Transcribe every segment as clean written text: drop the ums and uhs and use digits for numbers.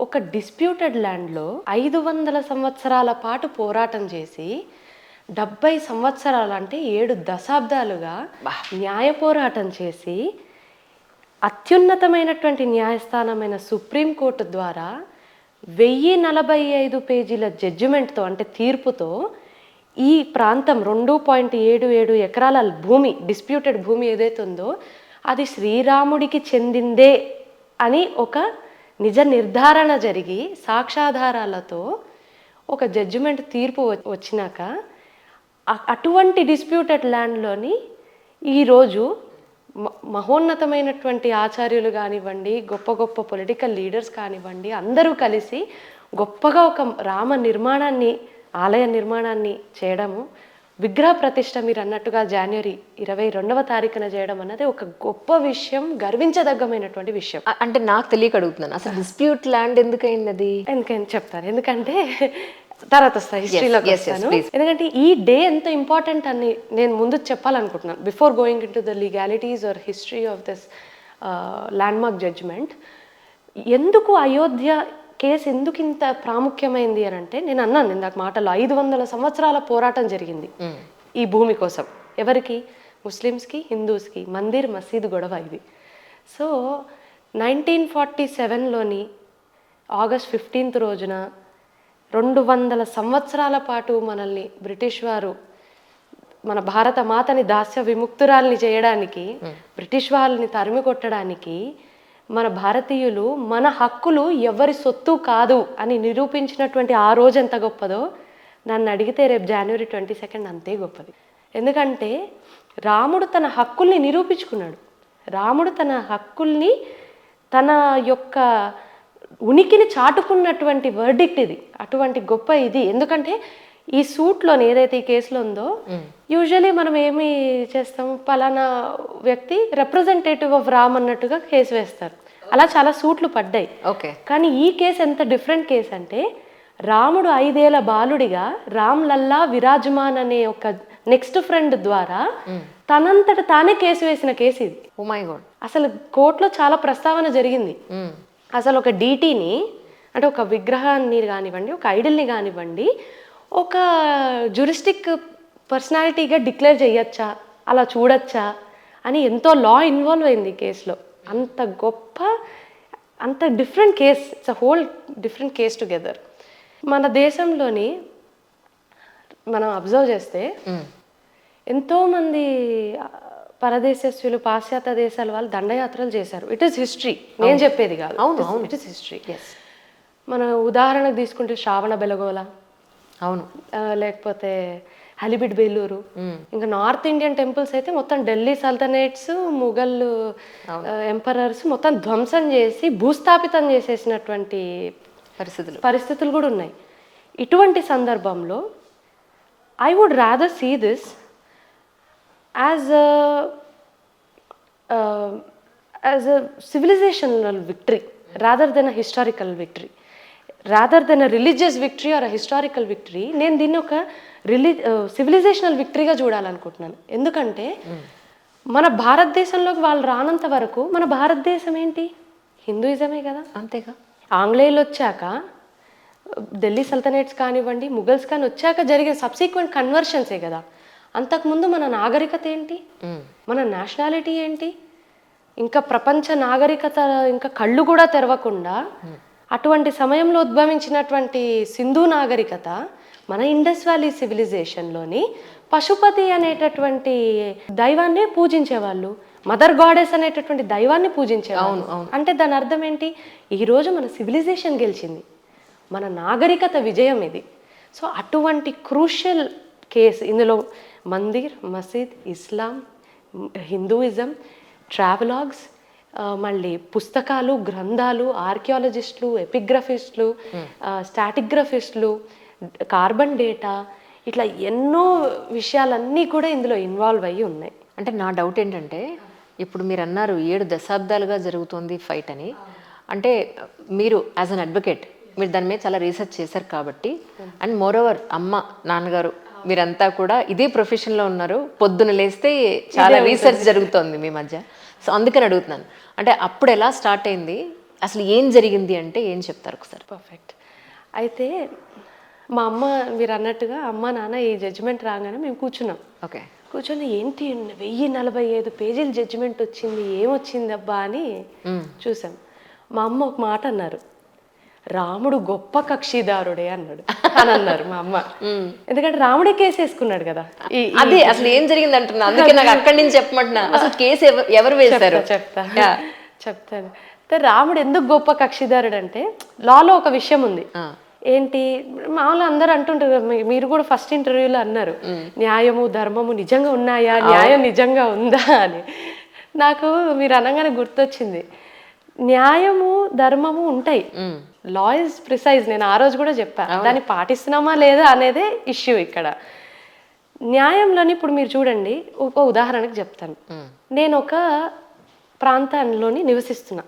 ఒక డిస్ప్యూటెడ్ ల్యాండ్లో 500 సంవత్సరాల పాటు పోరాటం చేసి 70 సంవత్సరాలు అంటే 7 దశాబ్దాలుగా న్యాయ పోరాటం చేసి అత్యున్నతమైనటువంటి న్యాయస్థానమైన సుప్రీంకోర్టు ద్వారా 1045 పేజీల జడ్జిమెంట్తో అంటే తీర్పుతో ఈ ప్రాంతం 2.77 ఎకరాల భూమి డిస్ప్యూటెడ్ భూమి ఏదైతే ఉందో అది శ్రీరాముడికి చెందిందే అని ఒక నిజ నిర్ధారణ జరిగి సాక్ష్యాధారాలతో ఒక జడ్జిమెంట్ తీర్పు వచ్చినాక అటువంటి డిస్ప్యూటెడ్ ల్యాండ్లోని ఈరోజు మహోన్నతమైనటువంటి ఆచార్యులు కానివ్వండి, గొప్ప గొప్ప పొలిటికల్ లీడర్స్ కానివ్వండి, అందరూ కలిసి గొప్పగా ఒక రామ నిర్మాణాన్ని, ఆలయ నిర్మాణాన్ని చేయడము, విగ్రహ ప్రతిష్ట మీరు అన్నట్టుగా జనవరి 22వ తారీఖున చేయడం అన్నది ఒక గొప్ప విషయం, గర్వించదగ్గమైనటువంటి విషయం. అంటే నాకు తెలియక అడుగుతున్నాను, అసలు డిస్ప్యూట్ ల్యాండ్ ఎందుకైంది అది? ఎందుకని చెప్తాను, ఎందుకంటే తర్వాత వస్తాను, హిస్టరీలోకి వస్తాను. ఎందుకంటే ఈ డే ఎంత ఇంపార్టెంట్ అని నేను ముందు చెప్పాలనుకుంటున్నాను before going into the legalities or history of this landmark judgement. ఎందుకు అయోధ్య కేసు ఎందుకు ఇంత ప్రాముఖ్యమైంది అని అంటే, నేను అన్నాను ఇందాక మాటలో 500 సంవత్సరాల పోరాటం జరిగింది ఈ భూమి కోసం. ఎవరికి? ముస్లిమ్స్కి, హిందూస్కి, మందిర్ మసీద్ గొడవ ఇది. సో 1947లోని ఆగస్ట్ 15th రోజున 200 సంవత్సరాల పాటు మనల్ని బ్రిటిష్ వారు మన భారత మాతని దాస్య విముక్తురాల్ని చేయడానికి, బ్రిటిష్ వాళ్ళని తరిమి కొట్టడానికి మన భారతీయులు మన హక్కులు ఎవరి సొత్తు కాదు అని నిరూపించినటువంటి ఆ రోజు ఎంత గొప్పదో నన్ను అడిగితే రేపు జనవరి 22 అంతే గొప్పది. ఎందుకంటే రాముడు తన హక్కుల్ని నిరూపించుకున్నాడు. రాముడు తన హక్కుల్ని, తన యొక్క ఉనికిని చాటుకున్నటువంటి వర్డిక్ట్ ఇది. అటువంటి గొప్ప ఇది. ఎందుకంటే ఈ సూట్లోని ఏదైతే ఈ కేసులో ఉందో, యూజువలీ మనం ఏమి చేస్తాం, పలానా వ్యక్తి రిప్రజెంటేటివ్ ఆఫ్ రామ్ అన్నట్టుగా కేసు వేస్తారు. అలా చాలా సూట్లు పడ్డాయి. ఓకే. కానీ ఈ కేసు ఎంత డిఫరెంట్ కేసు అంటే, రాముడు 5 ఏళ్ల బాలుడిగా రామ్ లల్లా విరాజమాన్ అనే ఒక నెక్స్ట్ ఫ్రెండ్ ద్వారా తనంతట తానే కేసు వేసిన కేసు ఇది. Oh my god. అసలు కోర్టులో చాలా ప్రస్తావన జరిగింది. అసలు ఒక డీటీని అంటే ఒక విగ్రహాన్ని కానివ్వండి, ఒక ఐడల్ని కానివ్వండి, ఒక జ్యూరిస్టిక్ పర్సనాలిటీగా డిక్లేర్ చేయొచ్చా, అలా చూడొచ్చా అని ఎంతో లా ఇన్వాల్వ్ అయింది ఈ కేసులో. అంత గొప్ప, అంత different case, it's a whole different case together. మన దేశంలోని మనం అబ్జర్వ్ చేస్తే ఎంతోమంది పరదేశస్యులు, పాశ్చాత్య దేశాల వాళ్ళు దండయాత్రలు చేశారు. ఇట్ ఈస్ హిస్టరీ, నేను చెప్పేది కాదు. అవును, ఇట్ ఈస్ హిస్టరీ. మన ఉదాహరణకు తీసుకుంటే శ్రావణ బెలగోళ, అవును, లేకపోతే హలిబిడ్ బేలూరు, ఇంకా నార్త్ ఇండియన్ టెంపుల్స్ అయితే మొత్తం ఢిల్లీ సల్తనేట్స్, ముఘల్ ఎంపరర్స్ మొత్తం ధ్వంసం చేసి భూస్థాపితం చేసేసినటువంటి పరిస్థితులు కూడా ఉన్నాయి. ఇటువంటి సందర్భంలో I would rather see this as a civilizational victory rather than a historical victory, rather than a religious victory or a historical victory. నేను దీన్ని ఒక సివిలైజేషనల్ విక్టరీగా చూడాలనుకుంటున్నాను. ఎందుకంటే మన భారతదేశంలోకి వాళ్ళు రానంత వరకు మన భారతదేశం ఏంటి? హిందూయిజమే కదా. అంతేగా. ఆంగ్లేయులు వచ్చాక, ఢిల్లీ సల్తనేట్స్ కానివ్వండి, ముఘల్స్ కానీ వచ్చాక జరిగిన సబ్సిక్వెంట్ కన్వర్షన్సే కదా. అంతకుముందు మన నాగరికత ఏంటి, మన నేషనాలిటీ ఏంటి, ఇంకా ప్రపంచ నాగరికత ఇంకా కళ్ళు కూడా తెరవకుండా అటువంటి సమయంలో ఉద్భవించినటువంటి సింధు నాగరికత మన ఇండస్ వ్యాలీ సివిలైజేషన్లోని పశుపతి అనేటటువంటి దైవాన్ని పూజించేవాళ్ళు, మదర్ గాడెస్ అనేటటువంటి దైవాన్ని పూజించేవాళ్ళు. అంటే దాని అర్థం ఏంటి? ఈరోజు మన సివిలైజేషన్ గెలిచింది, మన నాగరికత విజయం ఇది. సో అటువంటి క్రూషియల్ కేసు ఇందులో మందిర్, మసీద్, ఇస్లాం, హిందూయిజం, ట్రావెలాగ్స్, మళ్ళీ పుస్తకాలు, గ్రంథాలు, ఆర్కియాలజిస్టులు, ఎపిగ్రఫిస్టులు, స్టాటిగ్రఫిస్టులు, కార్బన్ డేటా, ఇట్లా ఎన్నో విషయాలన్నీ కూడా ఇందులో ఇన్వాల్వ్ అయ్యి ఉన్నాయి. అంటే నా డౌట్ ఏంటంటే, ఇప్పుడు మీరు అన్నారు 7 దశాబ్దాలుగా జరుగుతుంది ఫైట్ అని. అంటే మీరు యాజ్ అన్ అడ్వకేట్ మీరు దాని మీద చాలా రీసెర్చ్ చేశారు కాబట్టి, అండ్ మోర్ ఓవర్ అమ్మ, నాన్నగారు మీరంతా కూడా ఇదే ప్రొఫెషన్లో ఉన్నారు. పొద్దున లేస్తే చాలా రీసెర్చ్ జరుగుతోంది మీ మధ్య. సో అందుకని అడుగుతున్నాను, అంటే అప్పుడు ఎలా స్టార్ట్ అయింది, అసలు ఏం జరిగింది అంటే ఏం చెప్తారు ఒకసారి? పర్ఫెక్ట్. అయితే మా అమ్మ మీరు అన్నట్టుగా అమ్మ నాన్న ఈ జడ్జిమెంట్ రాగానే మేము కూర్చున్నాం. ఓకే. కూర్చొని ఏంటి 1045 పేజీల జడ్జిమెంట్ వచ్చింది, ఏమొచ్చింది అబ్బా అని చూసాం. మా అమ్మ ఒక మాట అన్నారు, రాముడు గొప్ప కక్షిదారుడే అన్నాడు అని అన్నారు మా అమ్మ. ఎందుకంటే రాముడే కేసు వేసుకున్నాడు కదా. అది అసలు ఏం జరిగింది అంటున్నా, అందుకే నాకు అక్కడి నుంచి చెప్పమంటున్నా. అసలు కేసు ఎవరు వేశారు? చెప్తాను. అయితే రాముడు ఎందుకు గొప్ప కక్షిదారుడు అంటే, లాలో ఒక విషయం ఉంది. ఏంటి, మామూలు అందరూ అంటుంటారు కదా, మీరు కూడా ఫస్ట్ ఇంటర్వ్యూలో అన్నారు, న్యాయము ధర్మము నిజంగా ఉన్నాయా, న్యాయం నిజంగా ఉందా అని. నాకు మీరు అనగానే గుర్తొచ్చింది, న్యాయము ధర్మము ఉంటాయి, లా ఇస్ ప్రిసైజ్. నేను ఆ రోజు కూడా చెప్పా, దాన్ని పాటిస్తున్నామా లేదా అనేదే ఇష్యూ ఇక్కడ. న్యాయంలోని ఇప్పుడు మీరు చూడండి, ఒక ఉదాహరణకు చెప్తాను. నేను ఒక ప్రాంతంలోని నివసిస్తున్నా,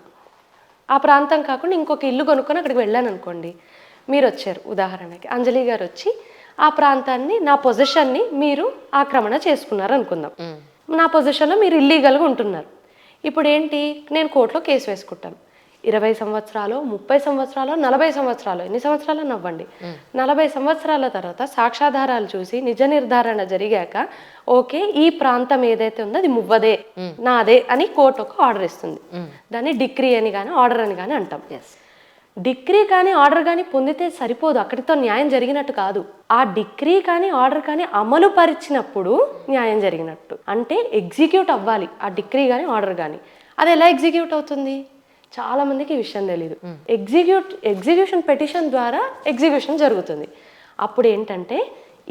ఆ ప్రాంతం కాకుండా ఇంకొక ఇల్లు కొనుక్కొని అక్కడికి వెళ్ళాను అనుకోండి. మీరు వచ్చారు, ఉదాహరణకి అంజలి గారు వచ్చి ఆ ప్రాంతాన్ని, నా పొజిషన్ని మీరు ఆక్రమణ చేసుకున్నారు అనుకుందాం. నా పొజిషన్లో మీరు ఇల్లీగల్గా ఉంటున్నారు. ఇప్పుడు ఏంటి, నేను కోర్టులో కేసు వేసుకుంటాను. 20 సంవత్సరాలు, 30 సంవత్సరాలు, 40 సంవత్సరాలు, ఎన్ని సంవత్సరాలు నవ్వండి, 40 సంవత్సరాల తర్వాత సాక్ష్యాధారాలు చూసి నిజ నిర్ధారణ జరిగాక, ఓకే ఈ ప్రాంతం ఏదైతే ఉందో అది మువ్వదే, నాదే అని కోర్టు ఒక ఆర్డర్ ఇస్తుంది. దాన్ని డిక్రీ అని కానీ ఆర్డర్ అని కానీ అంటాం. డిక్రీ కానీ ఆర్డర్ కానీ పొందితే సరిపోదు, అక్కడితో న్యాయం జరిగినట్టు కాదు. ఆ డిక్రీ కానీ ఆర్డర్ కానీ అమలు పరిచినప్పుడు న్యాయం జరిగినట్టు. అంటే ఎగ్జిక్యూట్ అవ్వాలి ఆ డిక్రీ కానీ ఆర్డర్ కానీ. అది ఎలా ఎగ్జిక్యూట్ అవుతుంది, చాలా మందికి ఈ విషయం తెలియదు. ఎగ్జిక్యూషన్ పెటిషన్ ద్వారా ఎగ్జిక్యూషన్ జరుగుతుంది. అప్పుడు ఏంటంటే,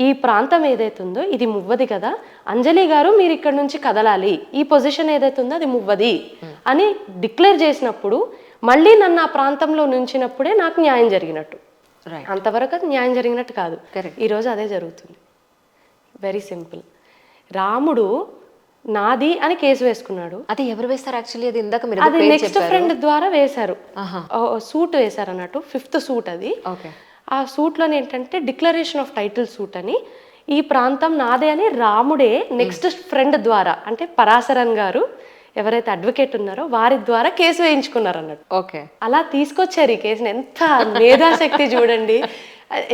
ఈ ప్రాంతం ఏదైతే ఉందో ఇది మువ్వది కదా, అంజలి గారు మీరు ఇక్కడ నుంచి కదలాలి, ఈ పొజిషన్ ఏదైతే ఉందో అది మువ్వది అని డిక్లేర్ చేసినప్పుడు, మళ్ళీ నన్ను ఆ ప్రాంతంలో నుంచినప్పుడే నాకు న్యాయం జరిగినట్టు. అంతవరకు అది న్యాయం జరిగినట్టు కాదు. ఈరోజు అదే జరుగుతుంది. Very simple. రాముడు నాది అని కేసు వేసుకున్నాడు. అది ఎవరు వేస్తారు యాక్చువల్లీ? అది ఇందాక మీరు అది నెక్స్ట్ ఫ్రెండ్ ద్వారా వేశారు, సూట్ వేశారు అన్నట్టు, 5th సూట్ అది. ఆ సూట్లోనే ఏంటంటే డిక్లరేషన్ ఆఫ్ టైటిల్ సూట్ అని, ఈ ప్రాంతం నాదే అని రాముడే నెక్స్ట్ ఫ్రెండ్ ద్వారా, అంటే పరాశరన్ గారు ఎవరైతే అడ్వకేట్ ఉన్నారో వారి ద్వారా కేసు వేయించుకున్నారు అన్నట్టు. ఓకే, అలా తీసుకొచ్చారు ఈ కేసుని. ఎంత మేధాశక్తి చూడండి.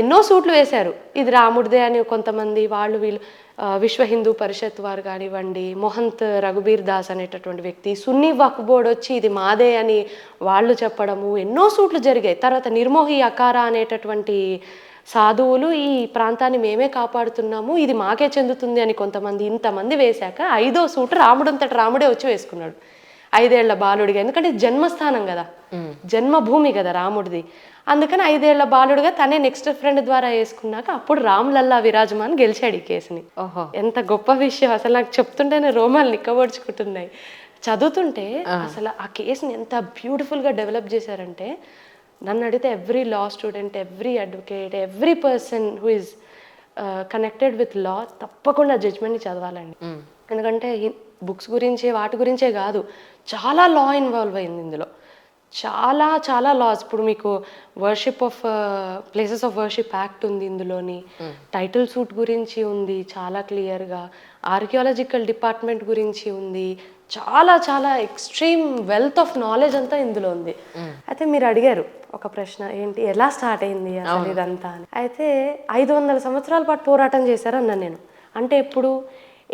ఎన్నో సూట్లు వేశారు, ఇది రాముడిదే అని కొంతమంది, వాళ్ళు వీళ్ళు విశ్వ హిందూ పరిషత్ వారు కానివ్వండి, మొహంత్ రఘుబీర్ దాస్ అనేటటువంటి వ్యక్తి, సున్నీ వక్ఫ్ బోర్డు వచ్చి ఇది మాదే అని వాళ్ళు చెప్పడము, ఎన్నో సూట్లు జరిగాయి. తర్వాత నిర్మోహి అకారా అనేటటువంటి సాధువులు ఈ ప్రాంతాన్ని మేమే కాపాడుతున్నాము, ఇది మాకే చెందుతుంది అని కొంతమంది, ఇంతమంది వేశాక 5వ సూటు రాముడంతటి రాముడే వచ్చి వేసుకున్నాడు 5 ఏళ్ల బాలుడిగా. ఎందుకంటే జన్మస్థానం కదా, జన్మభూమి కదా రాముడిది. అందుకని 5 ఏళ్ల బాలుడుగా తనే నెక్స్ట్ ఫ్రెండ్ ద్వారా వేసుకున్నాక అప్పుడు రామ్లల్లా విరాజమాన్ గెలిచాడు ఈ కేసుని. ఎంత గొప్ప విషయం అసలు, నాకు చెప్తుంటేనే రోమాలు నిక్కబొడుచుకుంటున్నాయి. చదువుతుంటే అసలు ఆ కేసుని ఎంత బ్యూటిఫుల్గా డెవలప్ చేశారంటే, నన్ను అడిగితే every law student, every advocate, every person who is connected with law తప్పకుండా జడ్జ్మెంట్ని చదవాలండి. ఎందుకంటే బుక్స్ గురించే వాటి గురించే కాదు, చాలా లా ఇన్వాల్వ్ అయింది ఇందులో, చాలా చాలా లాస్. ఇప్పుడు మీకు worship of places of worship act ఉంది ఇందులోని, టైటిల్ సూట్ గురించి ఉంది చాలా క్లియర్గా, ఆర్కియాలజికల్ డిపార్ట్మెంట్ గురించి ఉంది, చాలా చాలా ఎక్స్ట్రీమ్ వెల్త్ ఆఫ్ నాలెడ్జ్ అంతా ఇందులో ఉంది. అయితే మీరు అడిగారు ఒక ప్రశ్న, ఏంటి ఎలా స్టార్ట్ అయింది అసలు ఇదంతా అని. అయితే 500 సంవత్సరాల పాటు పోరాటం చేశారు అన్నాను నేను. అంటే ఎప్పుడు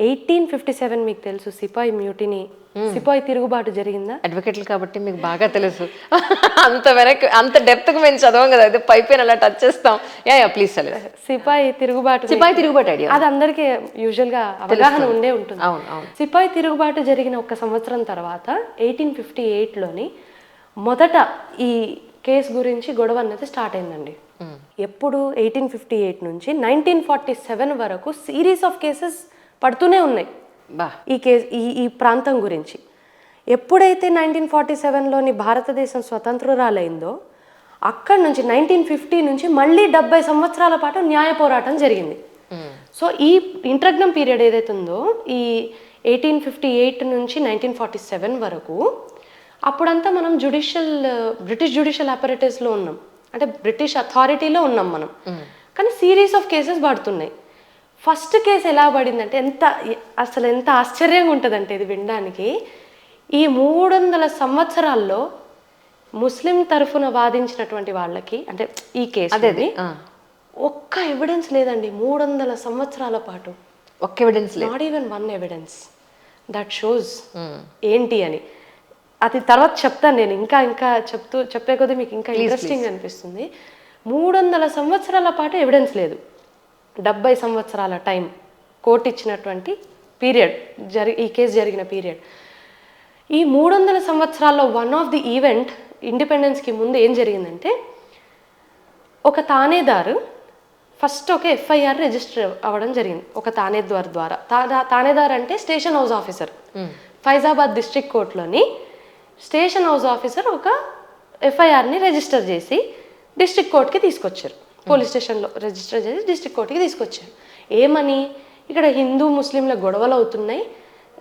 1857 మీకు తెలుసు సిపాయి మ్యూటినీ, సిపాయి తిరుగుబాటు జరిగిందా? అడ్వకేట్లు కాబట్టి మీకు బాగా తెలుసు. అంత వెనక్కి అంత డెప్త్ గా మేము చదవం కదా, అయితే పైపైన అలా టచ్ చేస్తాం. ప్లీజ్ చదివా. సిపాయి తిరుగుబాటు ఐడియా అది అందరికి యూజువల్ గా అవగాహన ఉండే ఉంటుంది. సిపాయి తిరుగుబాటు జరిగిన 1 సంవత్సరం తర్వాత 1858లోని మొదట ఈ కేసు గురించి గొడవ అన్నది స్టార్ట్ అయిందండి. ఎప్పుడు 1858 నుంచి 1947 వరకు సిరీస్ ఆఫ్ కేసెస్ పడుతూనే ఉన్నాయి ఈ కేసు, ఈ ప్రాంతం గురించి. ఎప్పుడైతే 1947లోని భారతదేశం స్వతంత్రురాలైందో అక్కడి నుంచి 1950 నుంచి మళ్ళీ 70 సంవత్సరాల పాటు న్యాయ పోరాటం జరిగింది. సో ఈ ఇంటర్గ్నమ్ పీరియడ్ ఏదైతే ఉందో, ఈ 1858 నుంచి 1947 వరకు, అప్పుడంతా మనం బ్రిటిష్ జ్యుడిషియల్ అపరేటర్స్లో ఉన్నాం, అంటే బ్రిటిష్ అథారిటీలో ఉన్నాం మనం. కానీ సిరీస్ ఆఫ్ కేసెస్ పడుతున్నాయి. ఫస్ట్ కేసు ఎలా పడిందంటే అసలు ఎంత ఆశ్చర్యంగా ఉంటుందంటే ఇది వినడానికి, ఈ 300 సంవత్సరాల్లో ముస్లిం తరఫున వాదించినటువంటి వాళ్ళకి అంటే ఈ కేసు ఒక్క ఎవిడెన్స్ లేదండి 300 సంవత్సరాల పాటు. ఒక్క ఎవిడెన్స్ లేదు, not even one evidence that shows ఏంటి అని. అది తర్వాత చెప్తాను నేను, ఇంకా చెప్పే కొద్దీ మీకు ఇంకా ఇంట్రెస్టింగ్ అనిపిస్తుంది. 300 సంవత్సరాల పాటు ఎవిడెన్స్ లేదు. 70 సంవత్సరాల టైం కోర్టు ఇచ్చినటువంటి పీరియడ్ ఈ కేసు జరిగిన పీరియడ్. ఈ 300 సంవత్సరాల్లో వన్ ఆఫ్ ది ఈవెంట్ ఇండిపెండెన్స్కి ముందు ఏం జరిగిందంటే, ఒక తానేదారు ఫస్ట్ ఒక ఎఫ్ఐఆర్ రిజిస్టర్ అవ్వడం జరిగింది ఒక తానేదారు ద్వారా. తానేదారు అంటే station house officer. Faizabad district కోర్టులోని స్టేషన్ హౌస్ ఆఫీసర్ ఒక ఎఫ్ఐఆర్ని రిజిస్టర్ చేసి డిస్ట్రిక్ట్ కోర్టుకి తీసుకొచ్చారు. పోలీస్ స్టేషన్లో రిజిస్టర్ చేసి డిస్ట్రిక్ట్ కోర్టుకి తీసుకొచ్చారు. ఏమని, ఇక్కడ హిందూ ముస్లింల గొడవలు అవుతున్నాయి,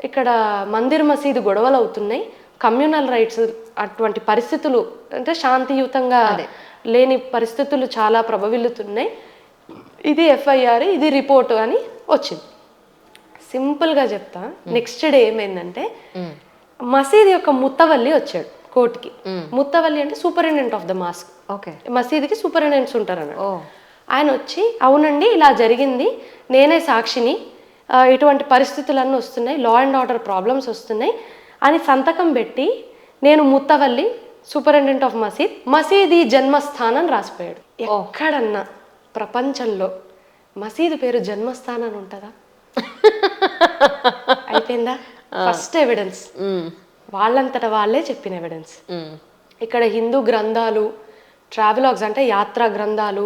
ఇక్కడ మందిర్ మసీదు గొడవలు అవుతున్నాయి, కమ్యూనల్ రైట్స్ అటువంటి పరిస్థితులు అంటే శాంతియుతంగా లేని పరిస్థితులు చాలా ప్రభవిల్లుతున్నాయి, ఇది ఎఫ్ఐఆర్, ఇది రిపోర్టు అని వచ్చింది. సింపుల్గా చెప్తా, నెక్స్ట్ డే ఏమైందంటే మసీద్ యొక్క ముత్తవల్లి వచ్చాడు కోర్టుకి. ముత్తవల్లి అంటే సూపరింటెండెంట్ ఆఫ్ ద మాస్క్. మసీద్కి సూపరింటెండెంట్స్ ఉంటారు అన్నట్టు. ఆయన వచ్చి, అవునండి ఇలా జరిగింది, నేనే సాక్షిని, ఇటువంటి పరిస్థితులన్నీ వస్తున్నాయి, లా అండ్ ఆర్డర్ ప్రాబ్లమ్స్ వస్తున్నాయి అని సంతకం పెట్టి, నేను ముత్తవల్లి సూపరింటెండెంట్ ఆఫ్ మసీదీ జన్మస్థానం రాసిపోయాడు. ఎక్కడన్నా ప్రపంచంలో మసీదు పేరు జన్మస్థానం ఉంటుందా? అయిపోయిందా? ఫస్ట్ ఎవిడెన్స్ వాళ్ళంతటా వాళ్ళే చెప్పిన ఎవిడెన్స్. ఇక్కడ హిందూ గ్రంథాలు, ట్రావెలాగ్స్ అంటే యాత్రా గ్రంథాలు,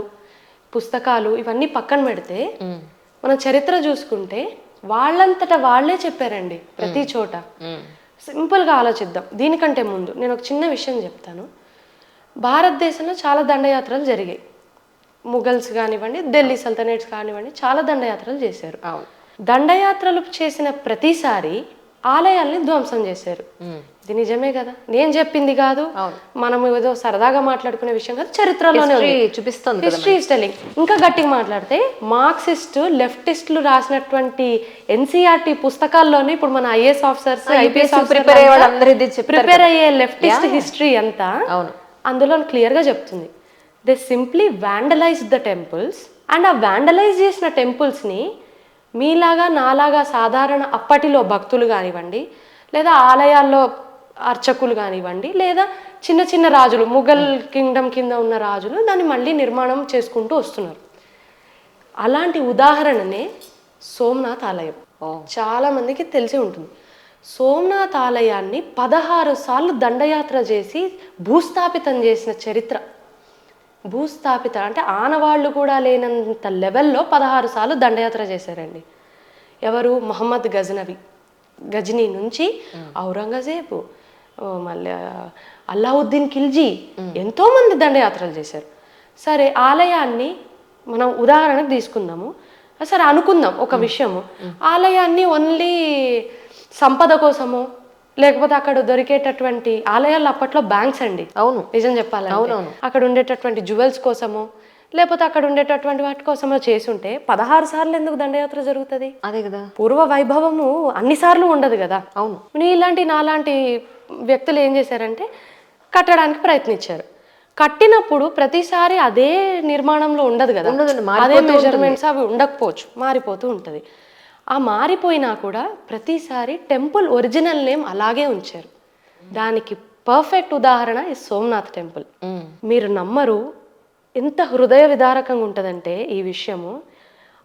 పుస్తకాలు ఇవన్నీ పక్కన పెడితే మనం చరిత్ర చూసుకుంటే వాళ్ళంతటా వాళ్ళే చెప్పారండి ప్రతి చోట. సింపుల్గా ఆలోచిద్దాం. దీనికంటే ముందు నేను ఒక చిన్న విషయం చెప్తాను. భారతదేశంలో చాలా దండయాత్రలు జరిగాయి. ముఘల్స్ కానివ్వండి, ఢిల్లీ సల్తనేట్స్ కానివ్వండి, చాలా దండయాత్రలు చేశారు. దండయాత్రలు చేసిన ప్రతిసారి ఆలయాల్ని ధ్వంసం చేశారు. ఇది నిజమే కదా, నేను చెప్పింది కాదు, మనం ఏదో సరదాగా మాట్లాడుకునే విషయం కాదు, చరిత్రలోనే చూపిస్తుంది. History is telling. ఇంకా గట్టిగా మాట్లాడితే మార్క్సిస్ట్ లెఫ్టిస్టులు రాసినటువంటి ఎన్సీఆర్టీ పుస్తకాల్లోనే ఇప్పుడు మన ఐఏఎస్ ఆఫీసర్స్, ఐపీఎస్ ప్రిపేర్ అయ్యే లెఫ్టిస్ట్ హిస్టరీ అంతా అందులో క్లియర్ గా చెప్తుంది. They simply vandalise the temples and ఆ వ్యాండలైజ్ చేసిన టెంపుల్స్ని మీలాగా నాలాగా సాధారణ అప్పటిలో భక్తులు కానివ్వండి, లేదా ఆలయాల్లో అర్చకులు కానివ్వండి, లేదా చిన్న చిన్న రాజులు, ముఘల్ కింగ్డమ్ కింద ఉన్న రాజులు దాన్ని మళ్ళీ నిర్మాణం చేసుకుంటూ వస్తున్నారు. అలాంటి ఉదాహరణనే సోమనాథ్ ఆలయం. చాలా మందికి తెలిసి ఉంటుంది. సోమనాథ్ ఆలయాన్ని 16 సార్లు దండయాత్ర చేసి భూస్థాపితం చేసిన చరిత్ర. భూస్థాపిత అంటే ఆనవాళ్ళు కూడా లేనంత లెవెల్లో 16 సార్లు దండయాత్ర చేశారండి. ఎవరు? మహమ్మద్ గజనీ నుంచి ఔరంగజేబు, మళ్ళీ అల్లావుద్దీన్ ఖిల్జీ, ఎంతోమంది దండయాత్రలు చేశారు. సరే, ఆలయాన్ని మనం ఉదాహరణకు తీసుకుందాము. సరే అనుకుందాం ఒక విషయము, ఆలయాన్ని ఓన్లీ సంపద కోసమో లేకపోతే అక్కడ దొరికేటటువంటి ఆలయాలు అప్పట్లో బ్యాంక్స్ అండి. అవును, నిజం చెప్పాలంటే అక్కడ ఉండేటటువంటి జ్యువెల్స్ కోసమో లేకపోతే అక్కడ ఉండేటటువంటి వాటి కోసమో చేసుంటే 16 సార్లు ఎందుకు దండయాత్ర జరుగుతుంది? అదే కదా, పూర్వ వైభవము అన్ని సార్లు ఉండదు కదా. అవును, నాలాంటి వ్యక్తులు ఏం చేశారంటే కట్టడానికి ప్రయత్నించారు. కట్టినప్పుడు ప్రతిసారి అదే నిర్మాణంలో ఉండదు కదా, అదే మెజర్మెంట్స్ అవి ఉండకపోవచ్చు, మారిపోతూ ఉంటుంది. ఆ మారిపోయినా కూడా ప్రతిసారి టెంపుల్ ఒరిజినల్ నేమ్ అలాగే ఉంచారు. దానికి పర్ఫెక్ట్ ఉదాహరణ ఈ సోమనాథ్ టెంపుల్. మీరు నమ్మరు, ఎంత హృదయ విదారకంగా ఉంటుందంటే ఈ విషయము.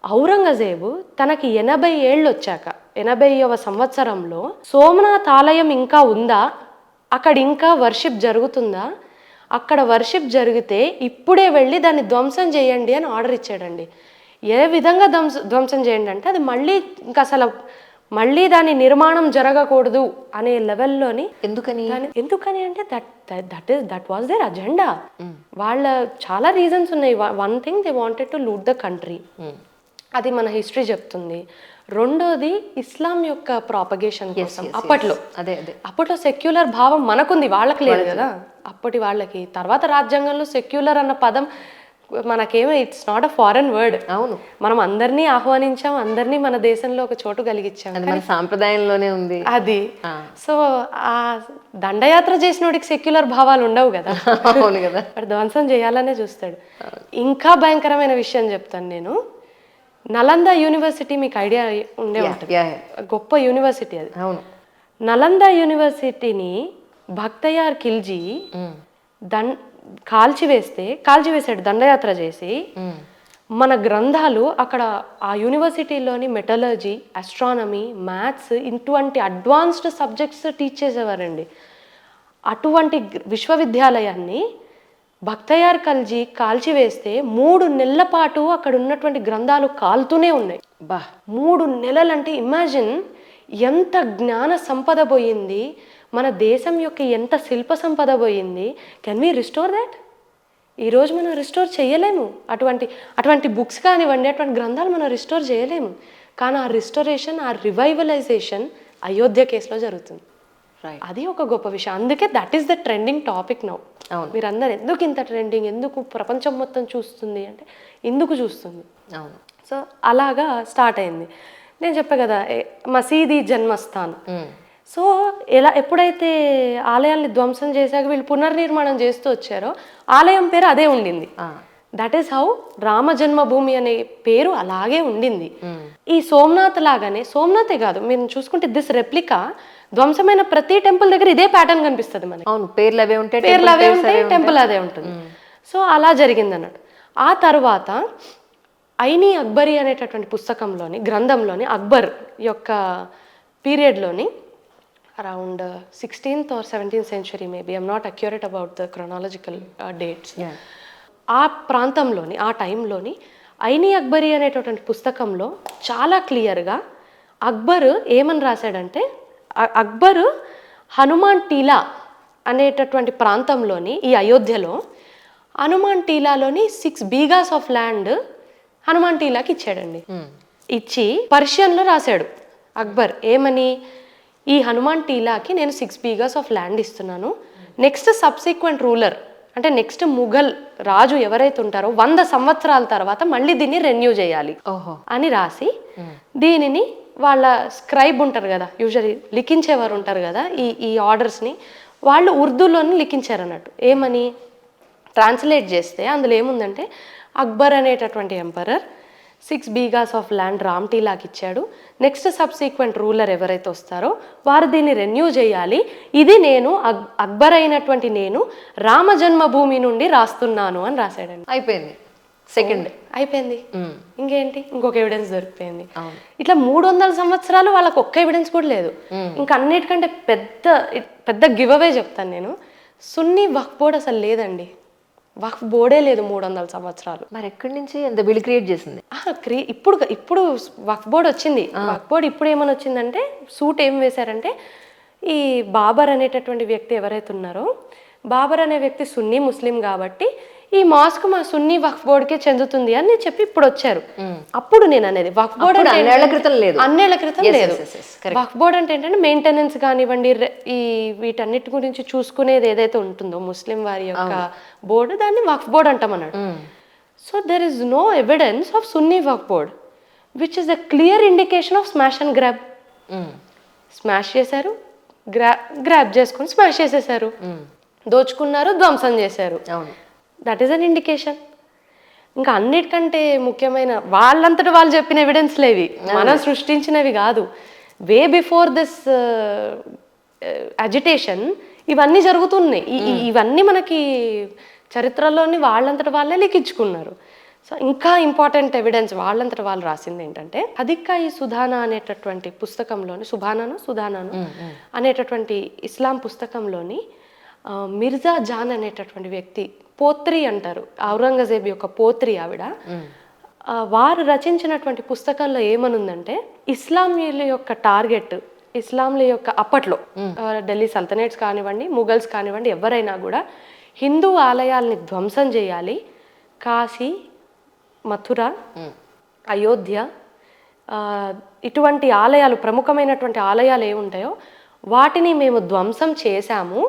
ఔరంగజేబు తనకి 80 ఏళ్ళు వచ్చాక 80వ సంవత్సరంలో సోమనాథ్ ఆలయం ఇంకా ఉందా, అక్కడ ఇంకా వర్షిప్ జరుగుతుందా, అక్కడ వర్షిప్ జరిగితే ఇప్పుడే వెళ్ళి దాన్ని ధ్వంసం చేయండి అని ఆర్డర్ ఇచ్చాడండి. ఏ విధంగా ధ్వంసం చేయండి అంటే అది మళ్ళీ ఇంకా అసలు మళ్ళీ దాని నిర్మాణం జరగకూడదు అనే లెవెల్లోని. ఎందుకని అంటే దట్ వాజ్ దేర్ అజెండా. వాళ్ళ చాలా రీజన్స్ ఉన్నాయి. One thing, they wanted to loot the country, అది మన హిస్టరీ చెప్తుంది. రెండోది, ఇస్లాం యొక్క ప్రాపగేషన్ కోసం. అప్పట్లో సెక్యులర్ భావం మనకుంది, వాళ్ళకి లేదు కదా అప్పటి వాళ్ళకి. తర్వాత రాజ్యాంగంలో సెక్యులర్ అన్న పదం మనకేమో it's not a foreign word. అవును, మనం అందరినీ ఆహ్వానించాం, అందరినీ మన దేశంలో ఒక చోటు కలిగించాం. అది మన సాంప్రదాయంలోనే ఉంది. అది సో ఆ దండయాత్ర చేసినోడికి సెక్యులర్ భావాలు ఉండవు కదా. అవును కదా. వాడు ధ్వంసం చేయాలనే చూస్తాడు. ఇంకా భయంకరమైన విషయం చెప్తాను నేను. నలంద యూనివర్సిటీ మీకు ఐడియా ఉండే ఉంటుంది, గొప్ప యూనివర్సిటీ అది. అవును. నలంద యూనివర్సిటీని భక్తయార్ ఖిల్జీ కాల్చివేసాడు దండయాత్ర చేసి. మన గ్రంథాలు అక్కడ ఆ యూనివర్సిటీలోని మెటలర్జీ, ఆస్ట్రానమీ, మ్యాథ్స్ ఇటువంటి అడ్వాన్స్డ్ సబ్జెక్ట్స్ టీచ్ చేసేవారండి. అటువంటి విశ్వవిద్యాలయాన్ని భక్తయార్ ఖిల్జీ కాల్చివేస్తే 3 నెలల పాటు అక్కడ ఉన్నటువంటి గ్రంథాలు కాలుతూనే ఉన్నాయి. 3 నెలలు అంటే ఇమాజిన్ ఎంత జ్ఞాన సంపద పోయింది, మన దేశం యొక్క ఎంత శిల్ప సంపద పోయింది. Can we restore that? ఈరోజు మనం రిస్టోర్ చేయలేము. అటువంటి బుక్స్ కానివ్వండి, అటువంటి గ్రంథాలు మనం రిస్టోర్ చేయలేము. కానీ ఆ రిస్టోరేషన్, ఆ రివైవలైజేషన్ అయోధ్య కేసులో జరుగుతుంది. అది ఒక గొప్ప విషయం. అందుకే that is the trending topic now. మీరందరూ ఎందుకు ఇంత ట్రెండింగ్, ఎందుకు ప్రపంచం మొత్తం చూస్తుంది అంటే ఎందుకు చూస్తుంది. అవును. సో అలాగా స్టార్ట్ అయింది. నేను చెప్పా కదా, మసీదీ జన్మస్థాన్. సో ఎప్పుడైతే ఆలయాల్ని ధ్వంసం చేశాక వీళ్ళు పునర్నిర్మాణం చేస్తూ వచ్చారో ఆలయం పేరు అదే ఉండింది. దట్ ఈస్ హౌ రామ జన్మభూమి అనే పేరు అలాగే ఉండింది. ఈ సోమనాథ్ లాగానే, సోమనాథే కాదు, మీరు చూసుకుంటే దిస్ రెప్లికా ధ్వంసమైన ప్రతి టెంపుల్ దగ్గర ఇదే ప్యాటర్న్ కనిపిస్తుంది మనకి. అవును, పేర్లు అవే ఉంటాయి, టెంపుల్ అదే ఉంటుంది. సో అలా జరిగింది అన్నట్టు. ఆ తర్వాత ఐనీ అక్బరీ అనేటటువంటి పుస్తకంలోని, గ్రంథంలోని, అక్బర్ యొక్క పీరియడ్లోని around 16th or 17th century maybe, I'm not accurate about the chronological dates. ఆ ప్రాంతంలోని, ఆ టైంలోని ఐనీ అక్బరీ అనేటటువంటి పుస్తకంలో చాలా క్లియర్గా అక్బర్ ఏమని రాశాడంటే, అక్బర్ హనుమాన్ టీలా అనేటటువంటి ప్రాంతంలోని, ఈ అయోధ్యలో హనుమాన్ టీలాలోని 6 బీగాస్ ఆఫ్ ల్యాండ్ హనుమాన్ టీలాకి ఇచ్చాడండి. ఇచ్చి పర్షియన్లో రాశాడు అక్బర్ ఏమని, ఈ హనుమాన్ టీలాకి నేను 6 బీగాస్ ఆఫ్ ల్యాండ్ ఇస్తున్నాను, నెక్స్ట్ సబ్సిక్వెంట్ రూలర్ అంటే నెక్స్ట్ ముఘల్ రాజు ఎవరైతే ఉంటారో 100 సంవత్సరాల తర్వాత మళ్ళీ దీన్ని రెన్యూ చేయాలి అని రాసి, దీనిని వాళ్ళ స్క్రైబ్ ఉంటారు కదా, యూజువల్లీ లిఖించేవారు ఉంటారు కదా ఈ ఆర్డర్స్ని, వాళ్ళు ఉర్దూలోని లిఖించారు అన్నట్టు. ఏమని ట్రాన్స్లేట్ చేస్తే అందులో ఏముందంటే, అక్బర్ అనేటటువంటి ఎంపరర్ 6 బీగాస్ ఆఫ్ ల్యాండ్ రామ్టీలాకి ఇచ్చాడు, నెక్స్ట్ సబ్సీక్వెంట్ రూలర్ ఎవరైతే వస్తారో వారు దీన్ని రెన్యూ చేయాలి, ఇది నేను అక్బర్ అయినటువంటి నేను రామ జన్మభూమి నుండి రాస్తున్నాను అని రాశాడండి. అయిపోయింది, సెకండ్ అయిపోయింది. ఇంకేంటి, ఇంకొక ఎవిడెన్స్ దొరికిపోయింది. ఇట్లా 300 సంవత్సరాలు వాళ్ళకి ఒక్క ఎవిడెన్స్ కూడా లేదు. ఇంకా అన్నిటికంటే పెద్ద గివ్ అవే చెప్తాను నేను, సున్నీ వక్ఫ్ బోర్డ్ అసలు లేదండి. వక్ఫ్ బోర్డే లేదు 300 సంవత్సరాలు. మరి ఎక్కడి నుంచి ఎంత బిల్ క్రియేట్ చేసింది? ఇప్పుడు వక్ఫ్ బోర్డ్ వచ్చింది. వక్ఫ్ బోర్డ్ ఇప్పుడు ఏమని వచ్చిందంటే, సూట్ ఏం వేశారంటే, ఈ బాబర్ అనేటటువంటి వ్యక్తి ఎవరైతే ఉన్నారో, బాబర్ అనే వ్యక్తి సున్నీ ముస్లిం కాబట్టి ఈ మాస్క్ మా సున్నీ వక్ఫ్ బోర్డ్కే చెందుతుంది అని చెప్పి ఇప్పుడు వచ్చారు. అప్పుడు నేను అనేది వక్ఫ్ బోర్డ్ అంటే అన్నేళ్ల క్రితం లేదు. వక్ఫ్ బోర్డ్ అంటే ఏంటంటే మెయింటెనెన్స్ కానివ్వండి, ఈ వీటన్నిటి గురించి చూసుకునేది ఏదైతే ఉంటుందో ముస్లిం వారి యొక్క బోర్డు, దాన్ని వక్ఫ్ బోర్డ్ అంటాం అన్నాడు. So there is no evidence of Sunni Waqf board which is a clear indication of smash and grab. Smash చేశారు, గ్రాబ్ చేసుకుని స్మాష్ చేసేసారు, దోచుకున్నారు, ధ్వంసం చేశారు. That is an indication. ఇంకా అన్నిటికంటే ముఖ్యమైన, వాళ్ళంతటా వాళ్ళు చెప్పిన ఎవిడెన్స్లు ఇవి, మనం సృష్టించినవి కాదు. వే బిఫోర్ దిస్ అజిటేషన్ ఇవన్నీ జరుగుతున్నాయి. ఇవన్నీ మనకి చరిత్రలోని వాళ్ళంతటా వాళ్ళే లిఖించుకున్నారు. సో ఇంకా ఇంపార్టెంట్ ఎవిడెన్స్ వాళ్ళంతటా వాళ్ళు రాసింది ఏంటంటే, హదిక్కా-ఈ సుధానా అనేటటువంటి పుస్తకంలోని, సుధానాను అనేటటువంటి ఇస్లాం పుస్తకంలోని మిర్జా జాన్ అనేటటువంటి వ్యక్తి, పోత్రి అంటారు, ఔరంగజేబ్ యొక్క పోత్రి ఆవిడ, వారు రచించినటువంటి పుస్తకంలో ఏమనుందంటే, ఇస్లామీల యొక్క టార్గెట్, ఇస్లాంల యొక్క అప్పట్లో ఢిల్లీ సల్తనేట్స్ కానివ్వండి, ముఘల్స్ కానివ్వండి, ఎవరైనా కూడా హిందూ ఆలయాల్ని ధ్వంసం చేయాలి, కాశీ, మథుర, అయోధ్య ఇటువంటి ఆలయాలు, ప్రముఖమైనటువంటి ఆలయాలు ఏముంటాయో వాటిని మేము ధ్వంసం చేశాము,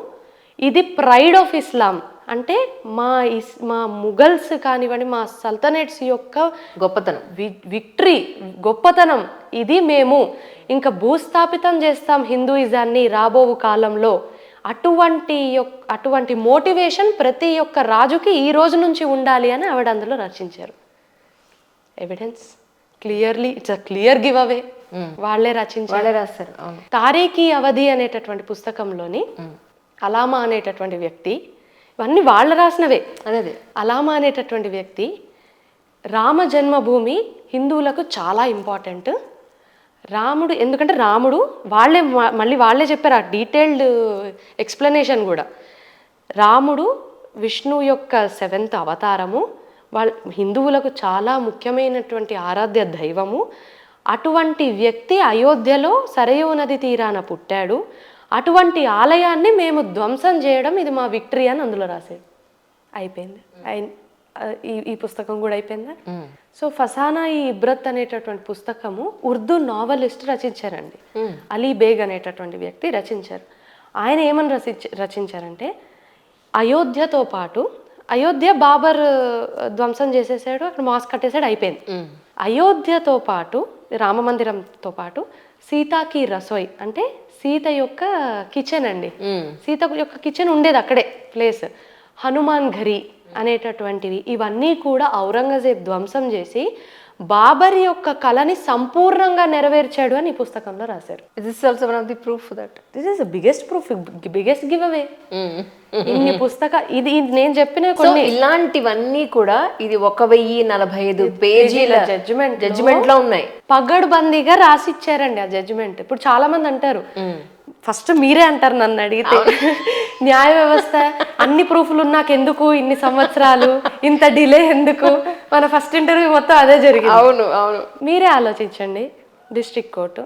ఇది ప్రైడ్ ఆఫ్ ఇస్లాం అంటే మా ముఘల్స్ కానివ్వండి, మా సల్తనేట్స్ యొక్క గొప్పతనం, విక్టరీ, గొప్పతనం ఇది మేము ఇంకా భూస్థాపితం చేస్తాం హిందూయిజాన్ని రాబోవు కాలంలో. అటువంటి మోటివేషన్ ప్రతి ఒక్క రాజుకి ఈ రోజు నుంచి ఉండాలి అని ఆవిడ అందులో రచించారు. Evidence clearly, it's a clear give away. వాళ్ళే రాస్తారు. తారీఖీ అవధి అనేటటువంటి పుస్తకంలోని అలామా అనేటటువంటి వ్యక్తి, ఇవన్నీ వాళ్ళు రాసినవే. అదే అలామా అనేటటువంటి వ్యక్తి రామ జన్మభూమి హిందువులకు చాలా ఇంపార్టెంట్. రాముడు, ఎందుకంటే రాముడు మళ్ళీ వాళ్ళే చెప్పారు ఆ డీటెయిల్డ్ ఎక్స్ప్లెనేషన్ కూడా. రాముడు విష్ణు యొక్క 7th అవతారము, హిందువులకు చాలా ముఖ్యమైనటువంటి ఆరాధ్య దైవము. అటువంటి వ్యక్తి అయోధ్యలో సరయూ నది తీరాన పుట్టాడు. అటువంటి ఆలయాన్ని మేము ధ్వంసం చేయడం ఇది మా విక్టరీ అని అందులో రాశాడు. అయిపోయింది. ఈ పుస్తకం కూడా అయిపోయిందా? సో ఫసానా ఈ ఇబ్రత్ అనేటటువంటి పుస్తకము ఉర్దూ నావలిస్ట్ రచించారండి. అలీ బేగ్ అనేటటువంటి వ్యక్తి రచించారు. ఆయన ఏమని రచించారంటే అయోధ్యతో పాటు, అయోధ్య బాబర్ ధ్వంసం చేసేసాడు, అక్కడ మాస్క్ కట్టేసాడు, అయిపోయింది. అయోధ్యతో పాటు, రామ మందిరంతో పాటు సీతాకి రసోయ్ అంటే సీత యొక్క కిచెన్ అండి, సీత యొక్క కిచెన్ ఉండేది అక్కడే ప్లేస్, హనుమాన్ ఘరి అనేటటువంటివి, ఇవన్నీ కూడా ఔరంగజేబ్ ధ్వంసం చేసి బాబర్ యొక్క కళని సంపూర్ణంగా నెరవేర్చాడు అని ఈ పుస్తకంలో రాశారు. This is also one of the proof that this is the biggest proof, biggest give away. ఇన్ని ఇది నేను చెప్పిన కొన్ని ఇలాంటివన్నీ కూడా ఇది 1045 పేజీల జడ్జిమెంట్ లో ఉన్నాయి. పగడ్బందీగా రాసిచ్చారండి ఆ జడ్జిమెంట్. ఇప్పుడు చాలా మంది అంటారు, ఫస్ట్ మీరే అంటారు నన్ను అడిగితే, న్యాయ వ్యవస్థ అన్ని ప్రూఫ్లు నాకెందుకు ఇన్ని సంవత్సరాలు, ఇంత డిలే ఎందుకు? మన ఫస్ట్ ఇంటర్వ్యూ మొత్తం అదే జరిగింది. అవును. మీరే ఆలోచించండి. డిస్ట్రిక్ట్ కోర్టు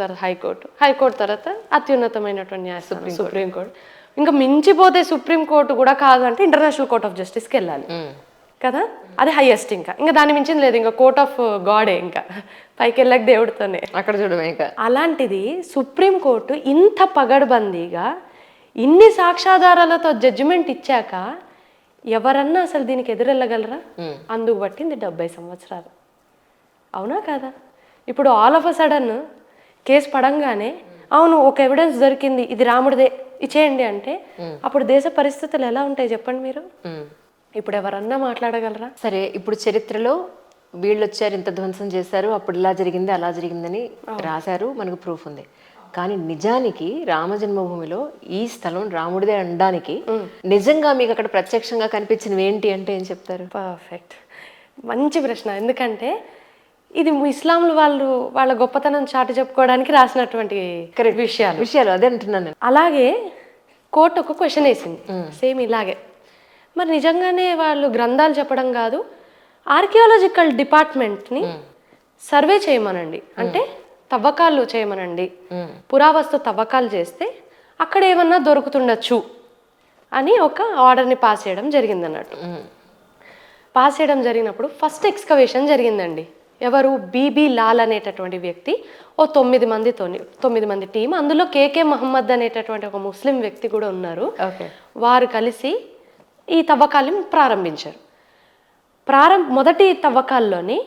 తర్వాత హైకోర్టు తర్వాత అత్యున్నతమైనటువంటి న్యాయస్థానం సుప్రీంకోర్టు, ఇంకా మించిపోతే సుప్రీంకోర్టు కూడా కాదు అంటే ఇంటర్నేషనల్ కోర్ట్ ఆఫ్ జస్టిస్కి వెళ్ళాలి కదా, అది హైయెస్ట్. ఇంకా దాని మించింది లేదు, ఇంకా కోర్ట్ ఆఫ్ గాడే, ఇంకా పైకి వెళ్ళక దేవుడితోనే అక్కడ చూడమే. ఇంకా అలాంటిది సుప్రీంకోర్టు ఇంత పగడ్బందీగా ఇన్ని సాక్ష్యాధారాలతో జడ్జిమెంట్ ఇచ్చాక ఎవరన్నా అసలు దీనికి ఎదురెళ్ళగలరా? అందుకు పట్టింది 70 సంవత్సరాలు. అవునా కాదా? ఇప్పుడు all of a sudden case పడంగానే అవును ఒక ఎవిడెన్స్ దొరికింది, ఇది రాముడిదే, ఇచ్చేయండి అంటే అప్పుడు దేశ పరిస్థితులు ఎలా ఉంటాయి చెప్పండి మీరు? ఇప్పుడు ఎవరన్నా మాట్లాడగలరా? సరే, ఇప్పుడు చరిత్రలో వీళ్ళు వచ్చారు, ఇంత ధ్వంసం చేశారు, అప్పుడు ఇలా జరిగింది అలా జరిగిందని రాశారు, మనకు ప్రూఫ్ ఉంది. కానీ నిజానికి రామ జన్మభూమిలో ఈ స్థలం రాముడిదే అనడానికి నిజంగా మీకు అక్కడ ప్రత్యక్షంగా కనిపించినవి ఏంటి అంటే ఏం చెప్తారు? పర్ఫెక్ట్, మంచి ప్రశ్న. ఎందుకంటే ఇది ఇస్లాంలు వాళ్ళ గొప్పతనం చాటు చెప్పుకోవడానికి రాసినటువంటి విషయాలు అదే అంటున్నాను. అలాగే కోర్టు ఒక క్వశ్చన్ వేసింది సేమ్ ఇలాగే. మరి నిజంగానే వాళ్ళు గ్రంథాలు చెప్పడం కాదు, ఆర్కియాలజికల్ డిపార్ట్మెంట్ని సర్వే చేయమనండి, అంటే తవ్వకాలు చేయమనండి, పురావస్తు తవ్వకాలు చేస్తే అక్కడ ఏమన్నా దొరుకుతుండొచ్చు అని ఒక ఆర్డర్ని పాస్ చేయడం జరిగింది అన్నట్టు. పాస్ చేయడం జరిగినప్పుడు ఫస్ట్ ఎక్స్కవేషన్ జరిగిందండి. ఎవరు? బీబీ లాల్ అనేటటువంటి వ్యక్తి, 9 మంది టీం, అందులో కేకే మహమ్మద్ అనేటటువంటి ఒక ముస్లిం వ్యక్తి కూడా ఉన్నారు. వారు కలిసి ఈ తవ్వకాలను ప్రారంభించారు. మొదటి తవ్వకాల్లోని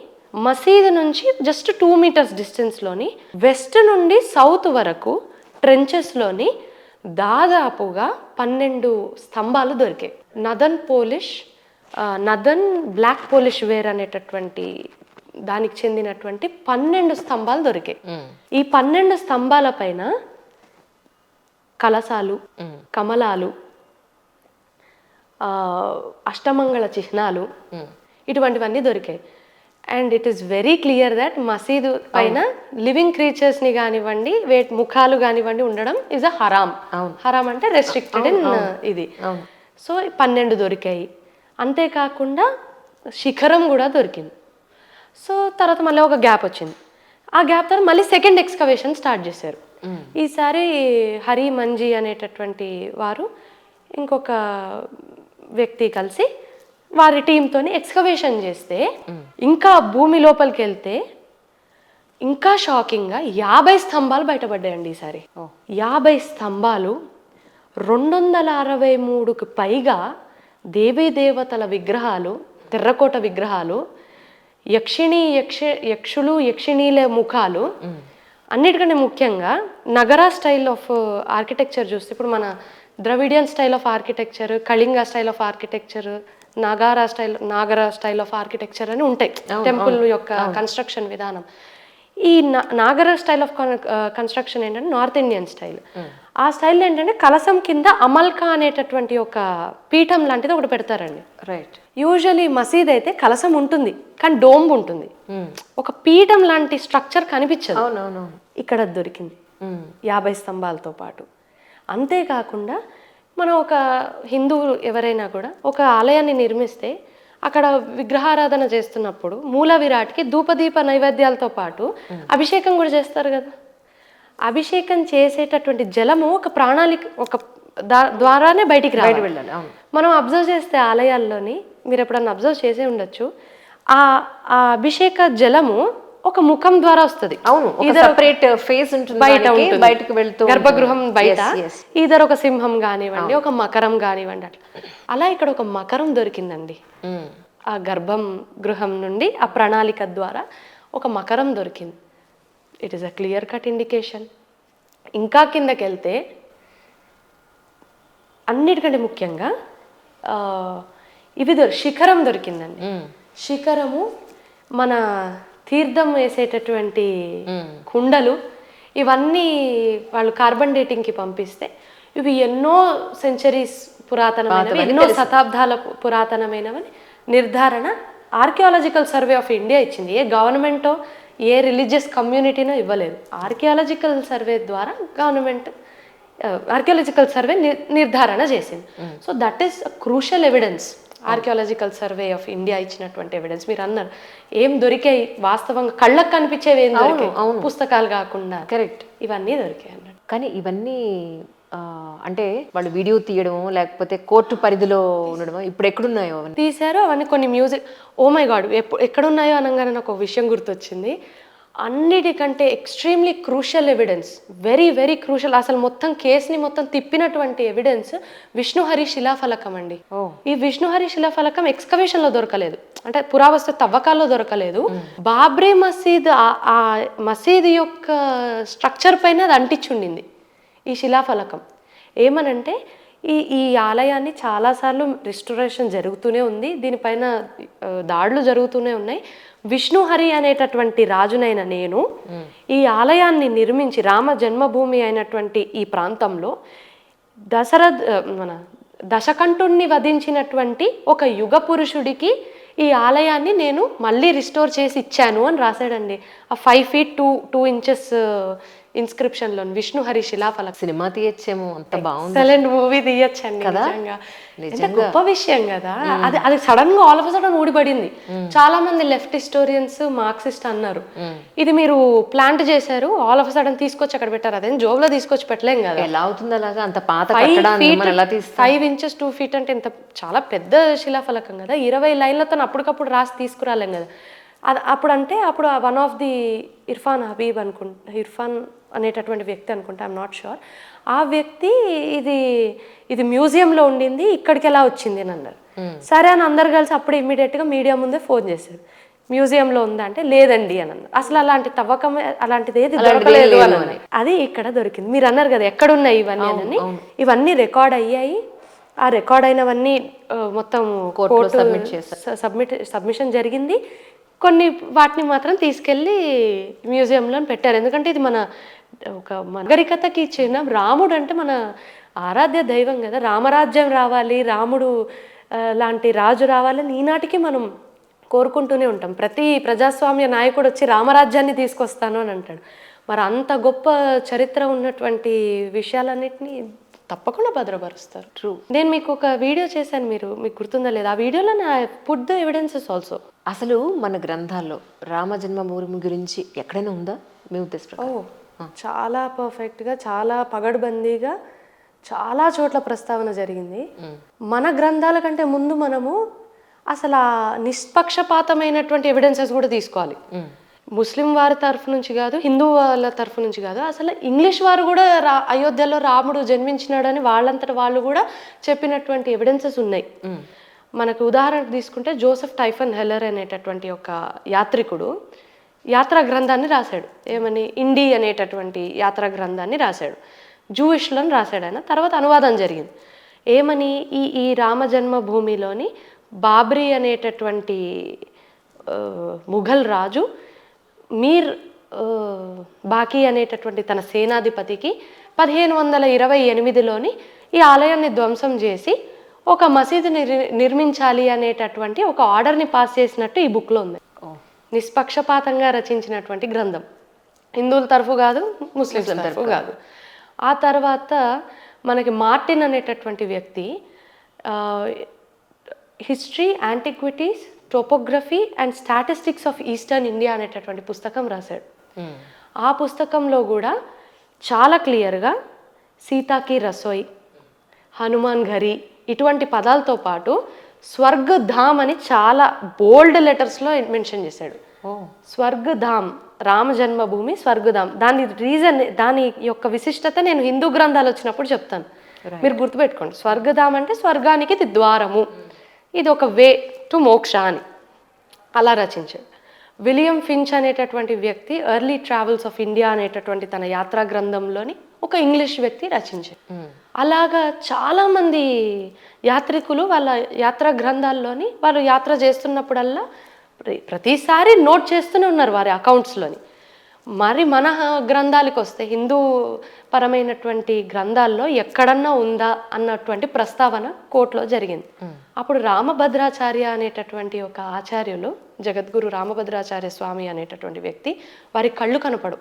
మసీదు నుంచి జస్ట్ 2 meters డిస్టెన్స్లోని వెస్ట్ నుండి సౌత్ వరకు ట్రెంచెస్లోని దాదాపుగా 12 స్తంభాలు దొరికాయి. నదన్ బ్లాక్ పోలిష్ వేర్ అనేటటువంటి దానికి చెందినటువంటి 12 స్తంభాలు దొరికాయి. ఈ 12 స్తంభాల పైన కలశాలు, కమలాలు, అష్టమంగళ చిహ్నాలు, ఇటువంటివన్నీ దొరికాయి. And it is very clear that మసీదు పైన లివింగ్ క్రీచర్స్ని కానివ్వండి, ముఖాలు కానివ్వండి ఉండడం ఈజ్ అ హరామ్. హరామ్ అంటే రెస్ట్రిక్టెడ్ ఇన్ ఇది. సో 12 దొరికాయి. అంతేకాకుండా శిఖరం కూడా దొరికింది. సో తర్వాత మళ్ళీ ఒక గ్యాప్ వచ్చింది. ఆ గ్యాప్ తర్వాత మళ్ళీ సెకండ్ ఎక్స్కవేషన్ స్టార్ట్ చేశారు. ఈసారి హరి మంజీ అనేటటువంటి వారు ఇంకొక వ్యక్తి కలిసి వారి టీంతోని ఎక్స్కవేషన్ చేస్తే ఇంకా భూమి లోపలికి వెళ్తే ఇంకా షాకింగ్గా 50 స్తంభాలు బయటపడ్డాయండి. ఈసారి 50 స్తంభాలు 263కు పైగా దేవీ దేవతల విగ్రహాలు, తెర్రకోట విగ్రహాలు, యక్షులు యక్షిణీల ముఖాలు, అన్నిటికంటే ముఖ్యంగా నగరా స్టైల్ ఆఫ్ ఆర్కిటెక్చర్ చూస్తే ఇప్పుడు మన Dravidian style of architecture, Kalinga style of architecture, Nagara style of architecture అని ఉంటాయి టెంపుల్ యొక్క కన్స్ట్రక్షన్ విధానం. ఈ నాగర స్టైల్ ఆఫ్ కన్స్ట్రక్షన్ ఏంటంటే నార్త్ ఇండియన్ స్టైల్. ఆ స్టైల్ ఏంటంటే కలసం కింద అమల్కా అనేటటువంటి ఒక పీఠం లాంటిది ఒకటి పెడతారండి. రైట్. యూజువలీ మసీద్ అయితే కలసం ఉంటుంది కానీ డోమ్ ఉంటుంది, ఒక పీఠం లాంటి స్ట్రక్చర్ కనిపించదు. అవునవును. ఇక్కడ దొరికింది 50 స్తంభాలతో పాటు. అంతేకాకుండా మనం ఒక హిందువు ఎవరైనా కూడా ఒక ఆలయాన్ని నిర్మిస్తే అక్కడ విగ్రహారాధన చేస్తున్నప్పుడు మూల విరాట్కి ధూపదీప నైవేద్యాలతో పాటు అభిషేకం కూడా చేస్తారు కదా. అభిషేకం చేసేటటువంటి జలము ఒక ప్రణాళిక, ఒక ద్వారానే బయటికి వెళ్ళాలి. మనం అబ్జర్వ్ చేస్తే ఆలయాల్లోని మీరు ఎప్పుడన్నా అబ్జర్వ్ చేసే ఉండొచ్చు, ఆ అభిషేక జలము ఒక ముఖం ద్వారా వస్తుంది. అవును, సెపరేట్ ఫేస్ ఉంటుంది, బయటకు వెళ్తూ గర్భగృహం బయట ఈధర్ ఒక సింహం కానివ్వండి, ఒక మకరం కానివ్వండి, అలా ఇక్కడ ఒక మకరం దొరికిందండి. ఆ గృహం నుండి ఆ ప్రణాళిక ద్వారా ఒక మకరం దొరికింది. It is a clear cut indication. ఇంకా కిందకి వెళ్తే అన్నిటికంటే ముఖ్యంగా శిఖరం దొరికిందండి. శిఖరము మన తీర్థం వేసేటటువంటి కుండలు, ఇవన్నీ వాళ్ళు కార్బన్ డేటింగ్కి పంపిస్తే ఇవి ఎన్నో సెంచరీస్ పురాతనమైనవి, ఎన్నో శతాబ్దాల పురాతనమైనవని నిర్ధారణ ఆర్కియాలజికల్ సర్వే ఆఫ్ ఇండియా ఇచ్చింది. ఏ గవర్నమెంటో ఏ రిలీజియస్ కమ్యూనిటీనో ఇవ్వలేదు. ఆర్కియాలజికల్ సర్వే ద్వారా గవర్నమెంట్ ఆర్కియాలజికల్ సర్వే నిర్ధారణ చేసింది. So that is crucial evidence. Archaeological survey of India ఇచ్చినటువంటి ఎవిడెన్స్. మీరు అన్నారు ఏం దొరికాయి, వాస్తవంగా కళ్ళకు కనిపించేవి ఏం దొరికాయి, పుస్తకాలు కాకుండా. కరెక్ట్, ఇవన్నీ దొరికాయి అన్నాడు. కానీ ఇవన్నీ అంటే వాళ్ళు వీడియో తీయడం లేకపోతే కోర్టు పరిధిలో ఉండడం ఇప్పుడు ఎక్కడున్నాయో తీశారు అవన్నీ. కొన్ని మ్యూజిక్, ఓ మై గాడ్, ఎక్కడున్నాయో అనగానే నాకు ఒక విషయం గుర్తొచ్చింది. అన్నిటికంటే extremely crucial evidence, very very crucial, అసలు మొత్తం కేసుని మొత్తం తిప్పినటువంటి ఎవిడెన్స్ విష్ణుహరి శిలాఫలకం అండి. ఈ విష్ణుహరి శిలాఫలకం ఎక్స్కవేషన్ లో దొరకలేదు, అంటే పురావస్తు తవ్వకాల్లో దొరకలేదు. బాబ్రీ మసీద్ ఆ మసీద్ యొక్క స్ట్రక్చర్ పైన అది అంటించుండింది ఈ శిలాఫలకం. ఏమనంటే ఈ ఆలయాన్ని చాలాసార్లు రిస్టోరేషన్ జరుగుతూనే ఉంది, దీనిపైన దాడులు జరుగుతూనే ఉన్నాయి. విష్ణుహరి అనేటటువంటి రాజునైన నేను ఈ ఆలయాన్ని నిర్మించి రామ జన్మభూమి అయినటువంటి ఈ ప్రాంతంలో దశకంఠుణ్ణి వధించినటువంటి ఒక యుగ పురుషుడికి ఈ ఆలయాన్ని నేను మళ్ళీ రిస్టోర్ చేసి ఇచ్చాను అని రాశాడండి. ఆ 5 feet 2 inches ఇన్స్క్రిప్షన్ లో విష్ణుహరి శిలాఫలకం. సినిమా తీయచ్చేమో, అంత బాగుంది. ఎక్సలెంట్ మూవీ తీయచ్చండి కదా, నిజంగా గొప్ప విషయం కదా. అది సడన్ గా ఆల్ ఆఫ్ సడన్ ఊడిపడింది. చాలా మంది లెఫ్ట్ హిస్టోరియన్స్, మార్క్సిస్ట్ అన్నారు ఇది మీరు ప్లాంట్ చేశారు, ఆల్ ఆఫ్ సడన్ తీసుకొచ్చి అక్కడ పెట్టారు, అదేం జోబులో తీసుకొచ్చి పెట్టలేం కదా. ఎలా అవుతుంది అలాగా, అంత పాత 5 inches 2 feet అంటే ఇంత చాలా పెద్ద శిలాఫలకం కదా. 20 లైన్లతో అప్పటికప్పుడు రాసి తీసుకురాలేం కదా. అప్పుడు one of the Irfan Habib Irfan అనేటటువంటి వ్యక్తి అనుకుంటా, ఐఎమ్ నాట్ షూర్, ఆ వ్యక్తి ఇది మ్యూజియంలో ఉండింది, ఇక్కడికి ఎలా వచ్చింది అని అన్నారు. సరే అని అందరు కలిసి అప్పుడు ఇమ్మీడియట్గా మీడియా ముందే ఫోన్ చేశారు, మ్యూజియంలో ఉందా అంటే లేదండి అని అన్నారు. అసలు అలాంటి తవ్వకం అలాంటిది ఏది దొరకలేదు అని. అది ఇక్కడ దొరికింది. మీరు అన్నారు కదా ఎక్కడున్నాయి ఇవన్నీ అని, ఇవన్నీ రికార్డ్ అయ్యాయి. ఆ రికార్డ్ అయినవన్నీ మొత్తం సబ్మిషన్ జరిగింది. కొన్ని వాటిని మాత్రం తీసుకెళ్ళి మ్యూజియంలో పెట్టారు. ఎందుకంటే ఇది మన నాగరికతకి ఇచ్చిన, రాముడు అంటే మన ఆరాధ్య దైవం కదా. రామరాజ్యం రావాలి, రాముడు లాంటి రాజు రావాలని ఈనాటికి మనం కోరుకుంటూనే ఉంటాం. ప్రతి ప్రజాస్వామ్య నాయకుడు వచ్చి రామరాజ్యాన్ని తీసుకొస్తాను అని అంటాడు. మరి అంత గొప్ప చరిత్ర ఉన్నటువంటి విషయాలన్నిటినీ తప్పకుండా భద్రపరుస్తారు. ట్రూ. నేను మీకు ఒక వీడియో చేశాను, మీకు గుర్తుందా లేదా? ఆ వీడియోలో నా పుట్ ద ఎవిడెన్సెస్ ఆల్సో. అసలు మన గ్రంథాల్లో రామ జన్మభూమి గురించి ఎక్కడైనా ఉందా మీ ఉద్దేశం? చాలా పర్ఫెక్ట్గా, చాలా పగడ్బందీగా చాలా చోట్ల ప్రస్తావన జరిగింది. మన గ్రంథాల కంటే ముందు మనము అసలు ఆ నిష్పక్షపాతమైనటువంటి ఎవిడెన్సెస్ కూడా తీసుకోవాలి. ముస్లిం వారి తరఫు నుంచి కాదు, హిందూ వాళ్ళ తరఫు నుంచి కాదు, అసలు ఇంగ్లీష్ వారు కూడా అయోధ్యలో రాముడు జన్మించినాడని వాళ్ళంతట వాళ్ళు కూడా చెప్పినటువంటి ఎవిడెన్సెస్ ఉన్నాయి. మనకు ఉదాహరణకు తీసుకుంటే జోసెఫ్ టైఫన్ హెల్లర్ అనేటటువంటి ఒక యాత్రికుడు యాత్రా గ్రంథాన్ని రాశాడు. ఏమని? ఇండి అనేటటువంటి యాత్రా గ్రంథాన్ని రాశాడు. జూయిష్లో రాశాడు ఆయన. తర్వాత అనువాదం జరిగింది. ఏమని? ఈ రామ జన్మభూమిలోని బాబ్రీ అనేటటువంటి ముఘల్ రాజు మీర్ బాకీ అనేటటువంటి తన సేనాధిపతికి 1528లోని ఈ ఆలయాన్ని ధ్వంసం చేసి ఒక మసీదు నిర్మించాలి అనేటటువంటి ఒక ఆర్డర్ని పాస్ చేసినట్టు ఈ బుక్లో ఉంది. నిష్పక్షపాతంగా రచించినటువంటి గ్రంథం. హిందువుల తరఫు కాదు, ముస్లింల తరఫు కాదు. ఆ తర్వాత మనకి మార్టిన్ అనేటటువంటి వ్యక్తి history, antiquities, topography and statistics of eastern India అనేటటువంటి పుస్తకం రాశాడు. ఆ పుస్తకంలో కూడా చాలా క్లియర్గా సీతాకి రసోయ్, హనుమాన్ ఘరి ఇటువంటి పదాలతో పాటు స్వర్గధామ్ అని చాలా బోల్డ్ లెటర్స్లో మెన్షన్ చేశాడు. స్వర్గధామ్, రామ జన్మభూమి స్వర్గధామ్. దాని రీజన్, దాని యొక్క విశిష్టత నేను హిందూ గ్రంథాలు వచ్చినప్పుడు చెప్తాను, మీరు గుర్తుపెట్టుకోండి. స్వర్గధామ్ అంటే స్వర్గానికి ఇది ద్వారము, ఇది ఒక వే టు మోక్ష అని అలా రచించాడు. విలియం ఫించ్ అనేటటువంటి వ్యక్తి ఎర్లీ ట్రావెల్స్ ఆఫ్ ఇండియా అనేటటువంటి తన యాత్రా గ్రంథంలోని ఒక ఇంగ్లీష్ వ్యక్తి రచించారు. అలాగా చాలామంది యాత్రికులు వాళ్ళ యాత్రా గ్రంథాల్లోని వాళ్ళు యాత్ర చేస్తున్నప్పుడల్లా ప్రతిసారి నోట్ చేస్తూనే ఉన్నారు వారి అకౌంట్స్లోని. మరి మన గ్రంథాలకు వస్తే హిందూ పరమైనటువంటి గ్రంథాల్లో ఎక్కడన్నా ఉందా అన్నటువంటి ప్రస్తావన కోర్టులో జరిగింది. అప్పుడు రామభద్రాచార్య అనేటటువంటి ఒక ఆచార్యులు, జగద్గురు రామభద్రాచార్య స్వామి అనేటటువంటి వ్యక్తి, వారి కళ్ళు కనపడు,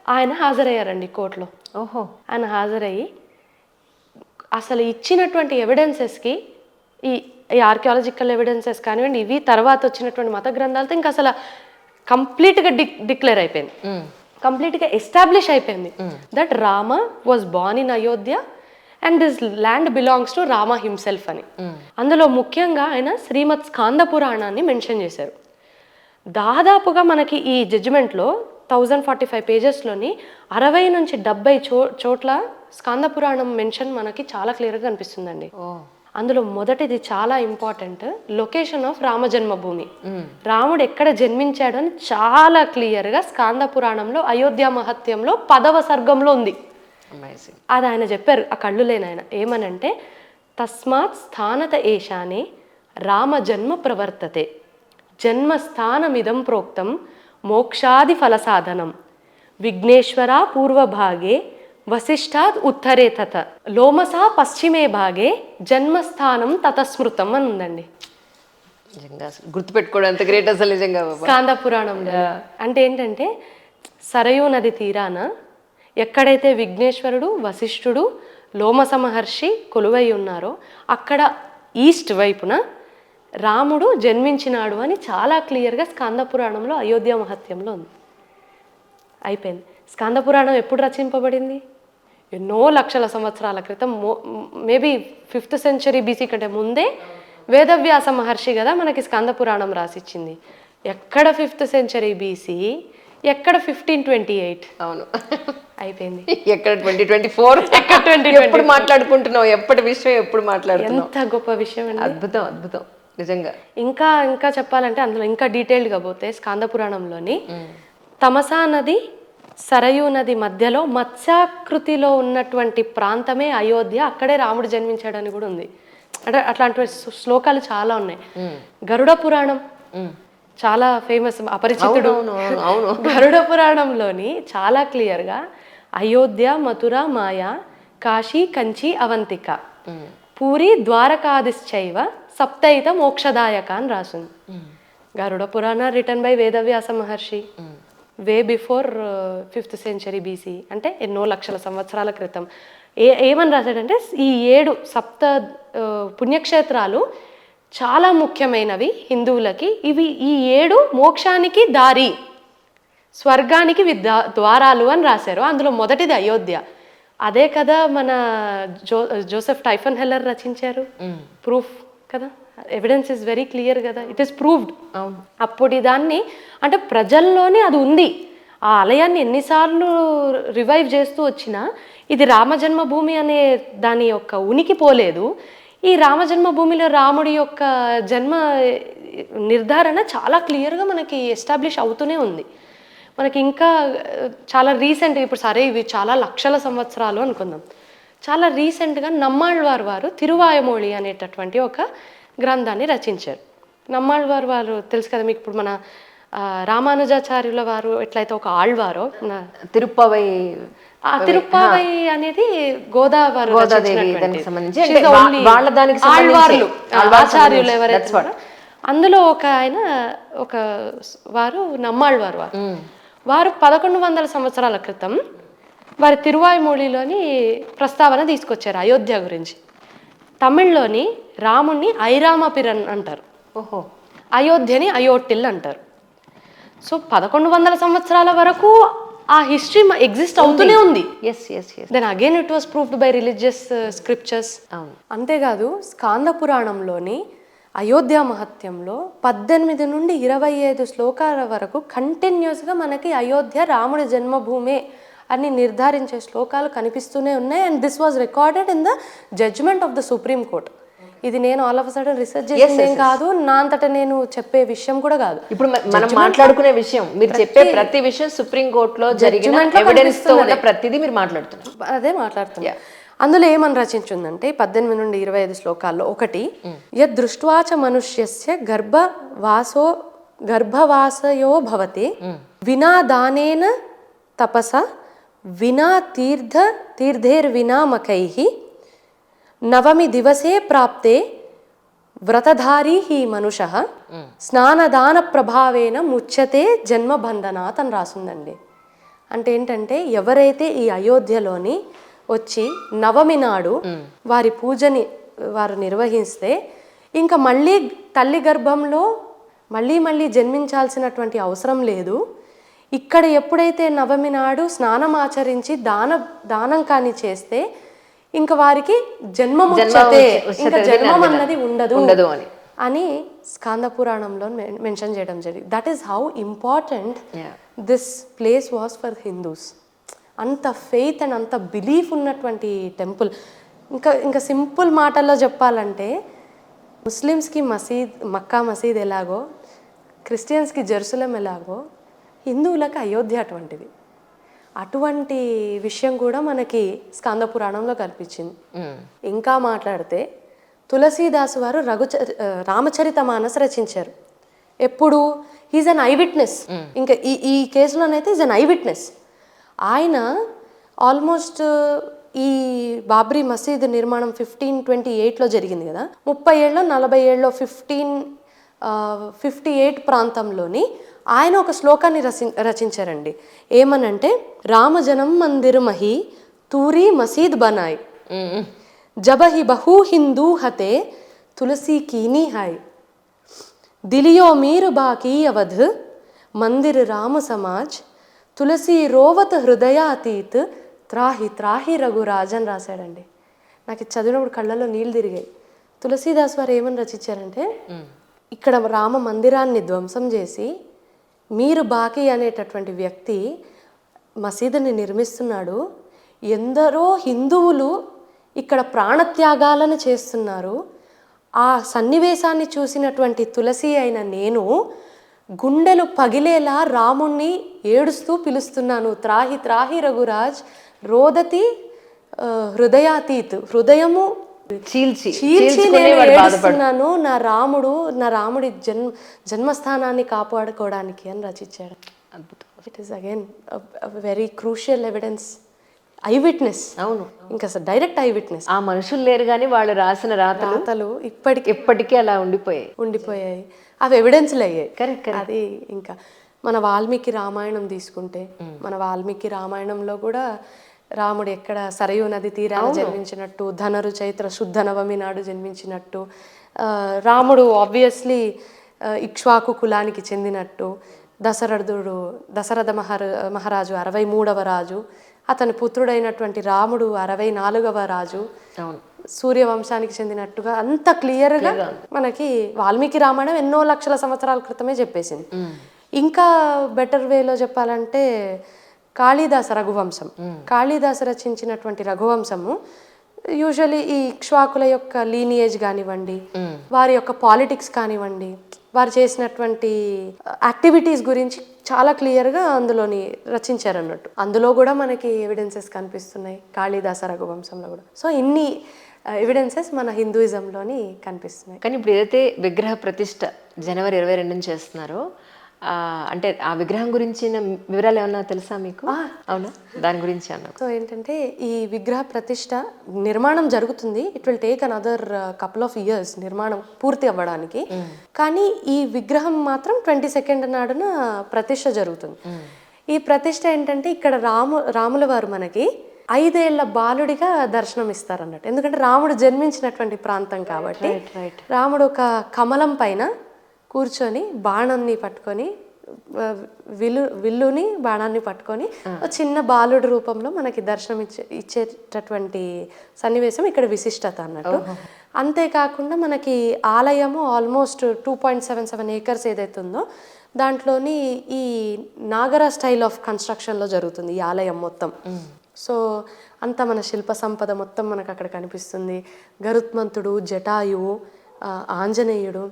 ఆయన హాజరయ్యారండి కోర్టులో. ఆయన హాజరయ్యి అసలు ఇచ్చినటువంటి ఎవిడెన్సెస్కి ఈ ఆర్కియాలజికల్ ఎవిడెన్సెస్ కానివ్వండి, ఇవి తర్వాత వచ్చినటువంటి మత గ్రంథాలతో ఇంకా అసలు కంప్లీట్గా డిక్లేర్ అయిపోయింది, కంప్లీట్గా ఎస్టాబ్లిష్ అయిపోయింది that Rama was born in Ayodhya and this land belongs to Rama himself అని. అందులో ముఖ్యంగా ఆయన శ్రీమద్ స్కాంద పురాణాన్ని మెన్షన్ చేశారు. దాదాపుగా మనకి ఈ జడ్జిమెంట్లో 1045 పేజెస్లోని 60 నుంచి 70 చోట్ల స్కాంద పురాణం మెన్షన్ మనకి చాలా క్లియర్గా కనిపిస్తుందండి. అందులో మొదటిది చాలా ఇంపార్టెంట్, లొకేషన్ ఆఫ్ రామ జన్మభూమి, రాముడు ఎక్కడ జన్మించాడు అని చాలా క్లియర్గా స్కాంద పురాణంలో అయోధ్య మహత్యంలో 10వ సర్గంలో ఉంది. అది ఆయన చెప్పారు, ఆ కళ్ళు లేని ఆయన. ఏమనంటే, తస్మాత్ స్థానత ఏషానే రామ జన్మ ప్రవర్తతే, జన్మస్థానమిదం ప్రోక్తం మోక్షాది ఫలసాధనం, విఘ్నేశ్వర పూర్వభాగే వశిష్ఠాద్ ఉత్తరే తత, లోమసా పశ్చిమే భాగే జన్మస్థానం తతస్మృతం అని ఉందండి. గుర్తుపెట్టుకోవడం ఎంత గ్రేట్ అసలు నిజంగా స్కాంద పురాణంలో. అంటే ఏంటంటే, సరయూ నది తీరాన ఎక్కడైతే విఘ్నేశ్వరుడు, వశిష్ఠుడు, లోమస మహర్షి కొలువై ఉన్నారో అక్కడ ఈస్ట్ వైపున రాముడు జన్మించినాడు అని చాలా క్లియర్గా స్కాంద పురాణంలో అయోధ్య మహత్యంలో ఉంది. అయిపోయింది. స్కాంద పురాణం ఎప్పుడు రచింపబడింది? ఎన్నో లక్షల సంవత్సరాల క్రితం, మేబీ 5th century BC కంటే ముందే వేదవ్యాస మహర్షి కదా మనకి స్కాంద పురాణం రాసిచ్చింది. ఎక్కడ 5th century BC, ఎక్కడ 1528? అవును, అయిపోయింది. ఎక్కడ 2024? ఎప్పుడు మాట్లాడుకుంటున్నావు, ఎప్పటి విషయం ఎప్పుడు మాట్లాడుతున్నావు. ఎంత గొప్ప విషయం అండి. అద్భుతం, అద్భుతం నిజంగా. ఇంకా చెప్పాలంటే అందులో ఇంకా డీటెయిల్డ్గా పోతే స్కాంద పురాణంలోని తమసా నది, సరయూ నది మధ్యలో మత్స్యాకృతిలో ఉన్నటువంటి ప్రాంతమే అయోధ్య, అక్కడే రాముడు జన్మించాడని కూడా ఉంది. అంటే అట్లాంటి శ్లోకాలు చాలా ఉన్నాయి. గరుడ పురాణం చాలా ఫేమస్, అపరిచితుడు. గరుడ పురాణంలోని చాలా క్లియర్గా అయోధ్య, మథుర, మాయా, కాశీ, కంచి, అవంతిక, పూరి, ద్వారకాదిశ్చైవ సప్తైత మోక్షదాయక అని రాసింది. గరుడ పురాణ written by Vedavyasa Maharshi, way before 5th century BC, అంటే ఎన్నో లక్షల సంవత్సరాల క్రితం. ఏమని రాశాడంటే, ఈ 7 సప్త పుణ్యక్షేత్రాలు చాలా ముఖ్యమైనవి హిందువులకి, ఇవి ఈ 7 మోక్షానికి దారి, స్వర్గానికి ద్వారాలు అని రాశారు. అందులో మొదటిది అయోధ్య. అదే కదా మన జోసెఫ్ టైఫన్ హెల్లర్ రచించారు, ప్రూఫ్ కదా ఎవిడెన్స్ ఇస్ వెరీ క్లియర్ కదా, ఇట్ ఈస్ ప్రూవ్డ్. అవును. అప్పుడు దాన్ని అంటే ప్రజల్లోనే అది ఉంది. ఆ ఆలయాన్ని ఎన్నిసార్లు రివైవ్ చేస్తూ వచ్చినా ఇది రామజన్మభూమి అనే దాని యొక్క ఉనికి పోలేదు. ఈ రామజన్మభూమిలో రాముడి యొక్క జన్మ నిర్ధారణ చాలా క్లియర్గా మనకి ఎస్టాబ్లిష్ అవుతూనే ఉంది. మనకి ఇంకా చాలా రీసెంట్, ఇప్పుడు సరే ఇవి చాలా లక్షల సంవత్సరాలు అనుకుందాం, చాలా రీసెంట్గా నమ్మాళ్వార్ వారు తిరువాయమొళి అనేటటువంటి ఒక గ్రంథాన్ని రచించారు. నమ్మాళ్వార్ వారు తెలుసు కదా మీకు. ఇప్పుడు మన రామానుజాచార్యుల వారు ఎట్లయితే ఒక ఆళ్వారో, తిరుప్పవై తిరుప్పావై అనేది గోదావరి ఆళ్వార్లు ఆచార్యులు ఎవరైతే అందులో ఒక ఆయన ఒక వారు నమ్మాళ్వారు వారు 1100 సంవత్సరాల క్రితం వారి తిరువాయుమొళిలోని ప్రస్తావన తీసుకొచ్చారు అయోధ్య గురించి. తమిళ్లోని రాముణ్ణి ఐరామపిరన్ అంటారు, అయోధ్యని అయోటిల్ అంటారు. సో 1100 సంవత్సరాల వరకు ఆ హిస్టరీ ఎగ్జిస్ట్ అవుతూనే ఉంది. Then again it was proved by religious scriptures. అంతేకాదు స్కాంద పురాణంలోని అయోధ్య మహత్యంలో 18 నుండి 25 శ్లోకాల వరకు కంటిన్యూస్గా మనకి అయోధ్య రాముడి జన్మభూమే అని నిర్ధారించే శ్లోకాలు కనిపిస్తూనే ఉన్నాయి. And this was recorded in the judgment of the supreme court. ఇది నేను ఆల్ ఆఫ్ సడన్ రీసెర్చ్ చేసేది కాదు, నా అంతటా నేను చెప్పే విషయం కూడా కాదు. ఇప్పుడు మనం మాట్లాడుకునే విషయం, మీరు చెప్పే ప్రతి విషయం సుప్రీం కోర్టులో జరిగిన ఎవిడెన్స్ తో ఉన్న ప్రతిదీ మీరు మాట్లాడుతున్నారు. అదే మాట్లాడుతున్నా. అందులో ఏమని రచించిందంటే 18 నుండి 25 శ్లోకాల్లో ఒకటి, యద్ దృష్ట్వాచ మనుష్యస్య గర్భవాసయో భవతి వినా దానేన తపస వినా తీర్థైర్వినా మకైః నవమి దివసే ప్రాప్తే వ్రతధారీ హి మనుషః స్నానదాన ప్రభావేన ముచ్యతే జన్మబంధనాత్ అని రాసిందండి. అంటే ఏంటంటే ఎవరైతే ఈ అయోధ్యలోని వచ్చి నవమి నాడు వారి పూజని వారు నిర్వహిస్తే ఇంకా మళ్ళీ తల్లి గర్భంలో మళ్ళీ జన్మించాల్సినటువంటి అవసరం లేదు. ఇక్కడ ఎప్పుడైతే నవమి నాడు స్నానం ఆచరించి దానం కాని చేస్తే ఇంకా వారికి జన్మం అన్నది ఉండదు అని స్కాంద పురాణంలో మెన్షన్ చేయడం జరిగింది. That is how important this place was for Hindus. అంత ఫెయిత్ అండ్ అంత బిలీఫ్ ఉన్నటువంటి టెంపుల్. ఇంకా సింపుల్ మాటల్లో చెప్పాలంటే ముస్లిమ్స్కి మక్కా మసీద్ ఎలాగో, క్రిస్టియన్స్కి జెరూసలేం ఎలాగో, హిందువులకు అయోధ్య అటువంటిది. అటువంటి విషయం కూడా మనకి స్కాంద పురాణంలో కనిపించింది. ఇంకా మాట్లాడితే తులసీదాసు వారు రామచరిత మానస్ రచించారు. ఎప్పుడు? Is an I witness. ఇంకా ఈ కేసులోనైతే ఈజ్ అన్ ఐ విట్నెస్. ఆయన ఆల్మోస్ట్ ఈ బాబ్రీ మసీద్ నిర్మాణం 1528లో జరిగింది కదా, 30 ఏళ్ళలో 40 ఏళ్ళలో 1558 ప్రాంతంలోని ఆయన ఒక శ్లోకాన్ని రచించారండి. ఏమనంటే, రామజనం మందిర్ మహి తూరి మసీద్ బనాయ్ జబహి బహు హిందూ హతే తులసి కీనీ హాయ్ దిలియో మీర్ బాకీ అవధ్ మందిర్ రామ సమాజ్ తులసి రోవత్ హృదయాతీత్ త్రాహి త్రాహి రఘురాజ్ అని రాశాడండి. నాకు చదివినప్పుడు కళ్ళలో నీళ్ళు తిరిగాయి. తులసీదాస్ వారు ఏమని రచించారంటే, ఇక్కడ రామ మందిరాన్ని ధ్వంసం చేసి మీరు బాకీ అనేటటువంటి వ్యక్తి మసీదుని నిర్మిస్తున్నాడు. ఎందరో హిందువులు ఇక్కడ ప్రాణత్యాగాలను చేస్తున్నారు. ఆ సన్నివేశాన్ని చూసినటువంటి తులసి అయిన నేను గుండెలు పగిలేలా రాముణ్ణి ఏడుస్తూ పిలుస్తున్నాను. త్రాహి త్రాహి రఘురాజ్ రోదతి హృదయాతీత్ హృదయము చీల్చి నేను ఏడుస్తున్నాను నా రాముడి జన్మస్థానాన్ని కాపాడుకోవడానికి అని రచించాడు. అద్భుతం. It is again very crucial evidence. I witness. అవును, ఇంకా డైరెక్ట్ ఐ విట్నెస్. ఆ మనుషులు లేరు కానీ వాళ్ళు రాసిన రాతలు ఇప్పటికీ అలా ఉండిపోయాయి. అవి ఎవిడెన్స్లు అయ్యాయి. కరెక్ట్. అది ఇంకా మన వాల్మీకి రామాయణం తీసుకుంటే, మన వాల్మీకి రామాయణంలో కూడా రాముడు ఎక్కడ సరయూ నది తీరాన జన్మించినట్టు, ధనరు చైత్ర శుద్ధ నవమి నాడు జన్మించినట్టు, రాముడు ఆబ్వియస్లీ ఇక్ష్వాకు కులానికి చెందినట్టు, దశరథ మహారాజు 63వ రాజు, అతని పుత్రుడైనటువంటి రాముడు 64వ రాజు. సూర్యవంశానికి చెందినట్టుగా అంత క్లియర్గా మనకి వాల్మీకి రామాయణం ఎన్నో లక్షల సంవత్సరాల క్రితమే చెప్పేసింది. ఇంకా బెటర్ వేలో చెప్పాలంటే కాళిదాస రఘువంశం, కాళిదాస రచించినటువంటి రఘువంశము యూజువలీ ఈ ఇక్ష్వాకుల యొక్క లీనియేజ్ కానివ్వండి, వారి యొక్క పాలిటిక్స్ కానివ్వండి, వారు చేసినటువంటి యాక్టివిటీస్ గురించి చాలా క్లియర్గా అందులోని రచించారు అన్నట్టు. అందులో కూడా మనకి ఎవిడెన్సెస్ కనిపిస్తున్నాయి కాళిదాస రఘువంశంలో కూడా. సో ఇన్ని ఎవిడెన్సెస్ మన హిందూయిజంలోని కనిపిస్తున్నాయి. కానీ ఇప్పుడు ఏదైతే విగ్రహ ప్రతిష్ట జనవరి 22 చేస్తున్నారో, అంటే ఆ విగ్రహం గురించిన వివరాలు ఏమన్నా తెలుసా మీకు? అవునా, దాని గురించి అన్నా. సో ఏంటంటే ఈ విగ్రహ ప్రతిష్ట నిర్మాణం జరుగుతుంది. It will take another couple of years నిర్మాణం పూర్తి అవ్వడానికి. కానీ ఈ విగ్రహం మాత్రం 22 నాడున ప్రతిష్ట జరుగుతుంది. ఈ ప్రతిష్ట ఏంటంటే ఇక్కడ రాముల వారు మనకి 5 ఏళ్ల బాలుడిగా దర్శనం ఇస్తారు అన్నట్టు. ఎందుకంటే రాముడు జన్మించినటువంటి ప్రాంతం కాబట్టి రాముడు ఒక కమలం పైన కూర్చొని బాణాన్ని పట్టుకొని, విల్లుని బాణాన్ని పట్టుకొని చిన్న బాలుడి రూపంలో మనకి దర్శనం ఇచ్చేటటువంటి సన్నివేశం ఇక్కడ విశిష్టత అన్నట్టు. అంతేకాకుండా మనకి ఆలయము ఆల్మోస్ట్ 2.77 acres ఏదైతే ఉందో దాంట్లోని ఈ నాగర స్టైల్ ఆఫ్ కన్స్ట్రక్షన్లో జరుగుతుంది ఈ ఆలయం మొత్తం. సో అంత మన శిల్ప సంపద మొత్తం మనకు అక్కడ కనిపిస్తుంది. గరుత్మంతుడు, జటాయువు, ఆంజనేయుడు,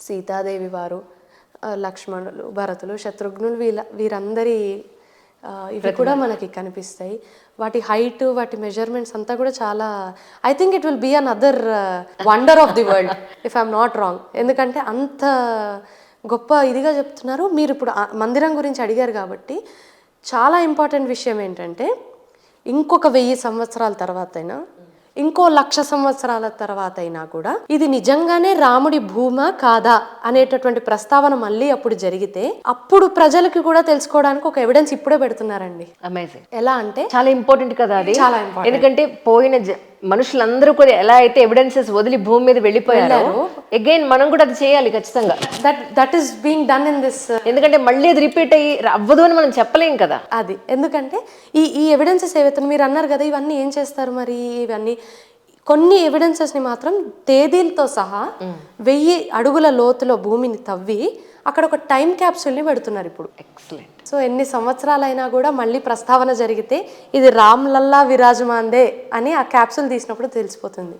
సీతాదేవి వారు, లక్ష్మణులు, భరతులు, శత్రుఘ్నులు, వీరందరి ఇవి కూడా మనకి కనిపిస్తాయి. వాటి హైట్, వాటి మెజర్మెంట్స్ అంతా కూడా చాలా, I think it will be another wonder of the world if I'm not wrong. ఎందుకంటే అంత గొప్ప ఇదిగా చెప్తున్నారు. మీరు ఇప్పుడు మందిరం గురించి అడిగారు కాబట్టి చాలా ఇంపార్టెంట్ విషయం ఏంటంటే ఇంకొక 1000 సంవత్సరాల తర్వాత అయినా, ఇంకో 1,00,000 సంవత్సరాల తర్వాత అయినా కూడా ఇది నిజంగానే రాముడి భూమా కాదా అనేటటువంటి ప్రస్తావన మళ్ళీ అప్పుడు జరిగితే అప్పుడు ప్రజలకి కూడా తెలుసుకోవడానికి ఒక ఎవిడెన్స్ ఇప్పుడే పెడుతున్నారండి. అమేజింగ్. ఎలా అంటే చాలా ఇంపార్టెంట్ కదా అది. చాలా ఇంపార్టెంట్. ఎందుకంటే పోయిన మనుషులందరూ కూడా ఎలా అయితే ఎవిడెన్సెస్ వదిలి భూమి మీద వెళ్ళిపోయారో అగైన్ మనం కూడా అది చేయాలి ఖచ్చితంగా. That is being done in this. ఎందుకంటే మళ్ళీ అది రిపీట్ అయ్యి అవ్వదు అని మనం చెప్పలేం కదా అది. ఎందుకంటే ఈ ఎవిడెన్సెస్ ఏవైతే మీరు అన్నారు కదా, ఇవన్నీ ఏం చేస్తారు మరి, ఇవన్నీ కొన్ని ఎవిడెన్సెస్ని మాత్రం తేదీలతో సహా 1000 అడుగుల లోతులో భూమిని తవ్వి అక్కడ ఒక టైం క్యాప్సూల్ని పెడుతున్నారు ఇప్పుడు. ఎక్సలెంట్. సో ఎన్ని సంవత్సరాలైనా కూడా మళ్ళీ ప్రస్తావన జరిగితే ఇది రామ్లల్లా విరాజమాందే అని ఆ క్యాప్సూల్ తీసినప్పుడు తెలిసిపోతుంది.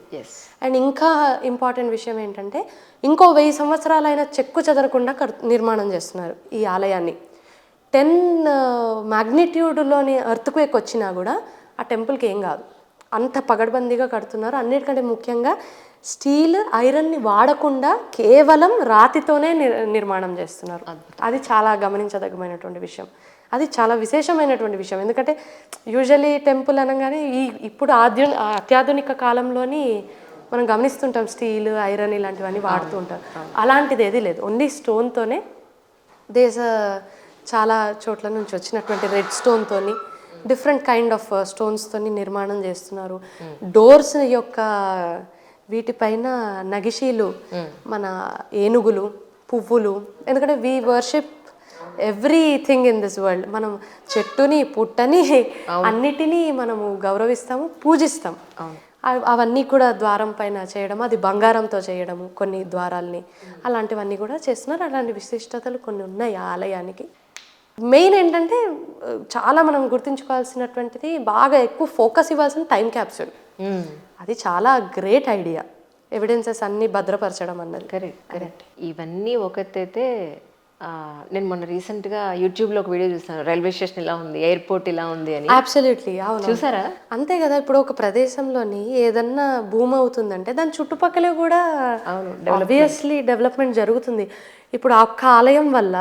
అండ్ ఇంకా ఇంపార్టెంట్ విషయం ఏంటంటే ఇంకో 1000 సంవత్సరాలైనా చెక్కు చెదరకుండా నిర్మాణం చేస్తున్నారు ఈ ఆలయాన్ని. 10 మాగ్నిట్యూడ్లోని ఎర్త్క్వేక్ వచ్చినా కూడా ఆ టెంపుల్కి ఏం కాదు, అంత పగడ్బందీగా కడుతున్నారు. అన్నిటికంటే ముఖ్యంగా స్టీల్, ఐరన్ని వాడకుండా కేవలం రాతితోనే నిర్మాణం చేస్తున్నారు. అది చాలా గమనించదగ్గమైనటువంటి విషయం, అది చాలా విశేషమైనటువంటి విషయం. ఎందుకంటే యూజువలీ టెంపుల్ అనగానే ఇప్పుడు అత్యాధునిక కాలంలోని మనం గమనిస్తుంటాం స్టీల్, ఐరన్ ఇలాంటివన్నీ వాడుతూ ఉంటాం. అలాంటిది ఏది లేదు, ఓన్లీ స్టోన్తోనే చాలా చోట్ల నుంచి వచ్చినటువంటి రెడ్ స్టోన్తోని, డిఫరెంట్ కైండ్ ఆఫ్ స్టోన్స్తోని నిర్మాణం చేస్తున్నారు. డోర్స్ యొక్క వీటిపైన నగిషీలు, మన ఏనుగులు, పువ్వులు, ఎందుకంటే we worship everything in this world. మనం చెట్టుని, పుట్టని, అన్నిటినీ మనము గౌరవిస్తాము, పూజిస్తాం. అవన్నీ కూడా ద్వారం పైన చేయడం, అది బంగారంతో చేయడము కొన్ని ద్వారాల్ని, అలాంటివన్నీ కూడా చేస్తున్నారు. అలాంటి విశిష్టతలు కొన్ని ఉన్నాయి ఆ ఆలయానికి. మెయిన్ ఏంటంటే చాలా మనం గుర్తుంచుకోవాల్సినటువంటిది, బాగా ఎక్కువ ఫోకస్ ఇవ్వాల్సిన టైం క్యాప్సూల్. అది చాలా గ్రేట్ ఐడియా, ఎవిడెన్సెస్ అన్ని భద్రపరచడం అన్నది. కరెక్ట్. ఇవన్నీ ఒకటైతే నేను మొన్న రీసెంట్గా యూట్యూబ్లో ఒక వీడియో చూసాను, రైల్వే స్టేషన్ ఇలా ఉంది, ఎయిర్పోర్ట్ ఇలా ఉంది అని. అబ్సల్యూట్లీ, అవును, చూసారా? అంతే కదా. ఇప్పుడు ఒక ప్రదేశంలోని ఏదన్నా భూమి అవుతుందంటే దాని చుట్టుపక్కల కూడా ఆబ్వియస్లీ డెవలప్మెంట్ జరుగుతుంది. ఇప్పుడు ఆ ఒక్క ఆలయం వల్ల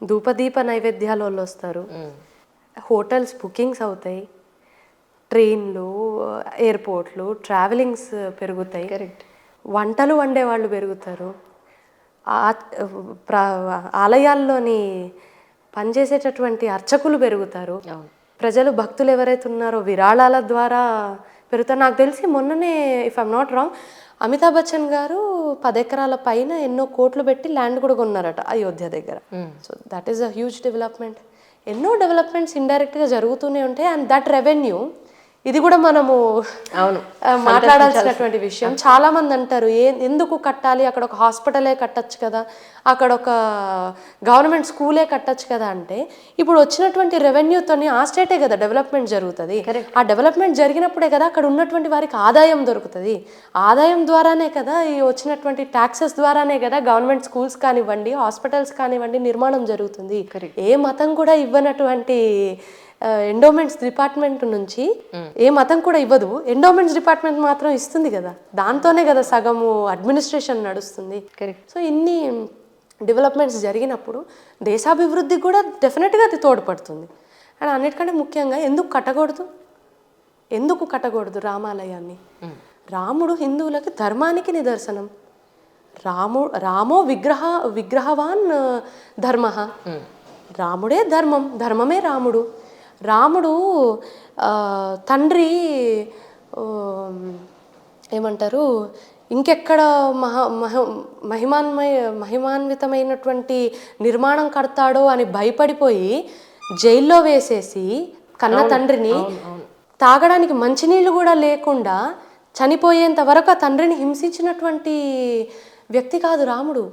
ధూపదీప నైవేద్యాలు వాళ్ళు వస్తారు, హోటల్స్ బుకింగ్స్ అవుతాయి, ట్రైన్లు, ఎయిర్పోర్ట్లు, ట్రావెలింగ్స్ పెరుగుతాయి, కరెక్ట్, వంటలు వండే వాళ్ళు పెరుగుతారు, ఆలయాల్లోని పనిచేసేటటువంటి అర్చకులు పెరుగుతారు, ప్రజలు భక్తులు ఎవరైతే ఉన్నారో విరాళాల ద్వారా పెరుగుతారు. నాకు తెలిసి మొన్ననే, if I'm not wrong, Amitabh Bachchan గారు 10 ఎకరాల పైన ఎన్నో కోట్లు పెట్టి ల్యాండ్ కూడా కొన్నారట అయోధ్య దగ్గర. So that is a huge development. ఎన్నో డెవలప్మెంట్స్ ఇండైరెక్ట్గా జరుగుతూనే ఉంటాయి. అండ్ దట్ రెవెన్యూ ఇది కూడా మనము అవును మాట్లాడాల్సినటువంటి విషయం. చాలా మంది అంటారు ఎందుకు కట్టాలి, అక్కడ ఒక హాస్పిటలే కట్టచ్చు కదా, అక్కడ ఒక గవర్నమెంట్ స్కూలే కట్టచ్చు కదా అంటే, ఇప్పుడు వచ్చినటువంటి రెవెన్యూతోని ఆ స్టేటే కదా డెవలప్మెంట్ జరుగుతుంది. ఆ డెవలప్మెంట్ జరిగినప్పుడే కదా అక్కడ ఉన్నటువంటి వారికి ఆదాయం దొరుకుతుంది. ఆదాయం ద్వారానే కదా ఈ వచ్చినటువంటి ట్యాక్సెస్ ద్వారానే కదా గవర్నమెంట్ స్కూల్స్ కానివ్వండి, హాస్పిటల్స్ కానివ్వండి నిర్మాణం జరుగుతుంది. ఏ మతం కూడా ఇవ్వనటువంటి ఎండోమెంట్స్ డిపార్ట్మెంట్ నుంచి ఏ మతం కూడా ఇవ్వదు, ఎండోమెంట్స్ డిపార్ట్మెంట్ మాత్రం ఇస్తుంది కదా, దాంతోనే కదా సగము అడ్మినిస్ట్రేషన్ నడుస్తుంది. సో ఇన్ని డెవలప్మెంట్స్ జరిగినప్పుడు దేశాభివృద్ధికి కూడా డెఫినెట్గా అది తోడ్పడుతుంది. అండ్ అన్నిటికంటే ముఖ్యంగా ఎందుకు కట్టకూడదు రామాలయాన్ని? రాముడు హిందువులకి ధర్మానికి నిదర్శనం. రామో విగ్రహవాన్ ధర్మ. రాముడే ధర్మమే రాముడు. రాముడు తండ్రి ఏమంటారు ఇంకెక్కడ మహిమాన్వితమైనటువంటి నిర్మాణం కడతాడో అని భయపడిపోయి జైల్లో వేసేసి కన్న తండ్రిని తాగడానికి మంచినీళ్ళు కూడా లేకుండా చనిపోయేంత వరకు ఆ తండ్రిని హింసించినటువంటి వ్యక్తి కాదు రాముడు.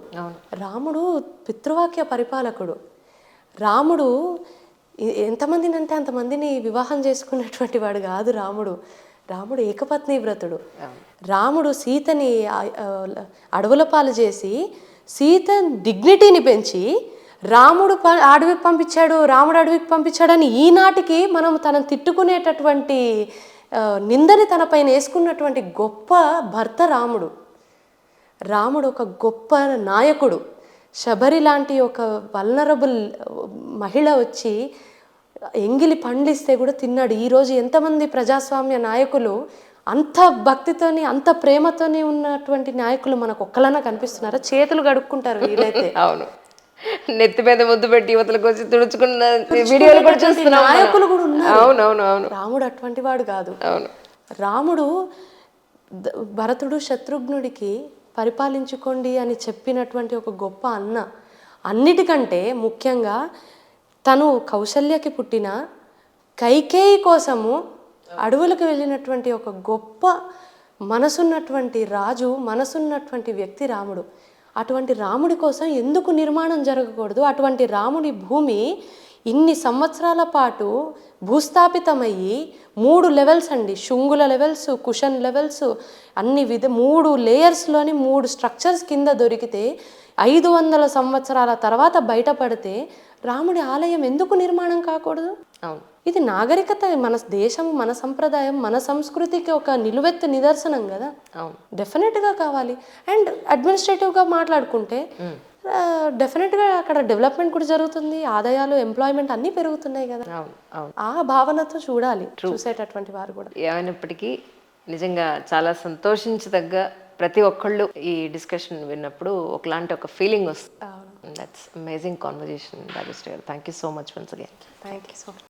రాముడు పితృవాక్య పరిపాలకుడు. రాముడు ఎంతమందిని అంటే అంతమందిని వివాహం చేసుకున్నటువంటి వాడు కాదు రాముడు ఏకపత్ని వ్రతుడు. రాముడు సీతని అడవుల పాలు చేసి సీత డిగ్నిటీని పెంచి రాముడు అడవికి పంపించాడని ఈనాటికి మనం తనను తిట్టుకునేటటువంటి నిందని తన పైన వేసుకున్నటువంటి గొప్ప భర్త రాముడు ఒక గొప్ప నాయకుడు. శబరి లాంటి ఒక వల్నరబుల్ మహిళ వచ్చి ఎంగిలి పండిస్తే కూడా తిన్నాడు. ఈరోజు ఎంతమంది ప్రజాస్వామ్య నాయకులు అంత భక్తితోని అంత ప్రేమతోని ఉన్నటువంటి నాయకులు మనకు ఒక్కలన్నా కనిపిస్తున్నారా? చేతులు కడుక్కుంటారు వీలైతే. అవును, నెత్తి మీద ముద్దు పెట్టి యువతలకు వచ్చి తుడుచుకున్న వీడియోలు కూడా చూస్తున్నాం. నాయకులు కూడా ఉన్నారు. అవునవును. రాముడు అటువంటి వాడు కాదు. అవును, రాముడు భరతుడు శత్రుఘ్నుడికి పరిపాలించుకోండి అని చెప్పినటువంటి ఒక గొప్ప అన్న. అన్నిటికంటే ముఖ్యంగా తను కౌశల్యకి పుట్టిన కైకేయి కోసము అడవులకు వెళ్ళినటువంటి ఒక గొప్ప మనసున్నటువంటి రాజు, మనసున్నటువంటి వ్యక్తి రాముడు. అటువంటి రాముడి కోసం ఎందుకు నిర్మాణం జరగకూడదు? అటువంటి రాముడి భూమి ఇన్ని సంవత్సరాల పాటు భూస్థాపితమయ్యి 3 లెవెల్స్ అండి, శుంగుల లెవెల్స్, కుషన్ లెవెల్స్, అన్ని 3 లేయర్స్లోని 3 స్ట్రక్చర్స్ కింద దొరికితే 500 సంవత్సరాల తర్వాత బయటపడితే రాముడి ఆలయం ఎందుకు నిర్మాణం కాకూడదు? అవును, ఇది నాగరికత, మన దేశం, మన సంప్రదాయం, మన సంస్కృతికి ఒక నిలువెత్తు నిదర్శనం కదా. అవును, డెఫినెట్గా కావాలి. అండ్ అడ్మినిస్ట్రేటివ్గా మాట్లాడుకుంటే డెఫినెట్గా అక్కడ డెవలప్మెంట్ కూడా జరుగుతుంది, ఆదాయాలు, ఎంప్లాయ్మెంట్ అన్నీ పెరుగుతున్నాయి కదా. ఆ భావనతో చూసేటటువంటి వారు కూడా. ఏమైనప్పటికీ నిజంగా చాలా సంతోషించదగ్గ ప్రతి ఒక్కళ్ళు ఈ డిస్కషన్ విన్నప్పుడు ఒకలాంటి ఒక ఫీలింగ్ వస్తుంది. దట్స్ అమేజింగ్ కాన్వర్జేషన్ రాజశ్రీ గారు. Thank you so much once again. Thank you so much.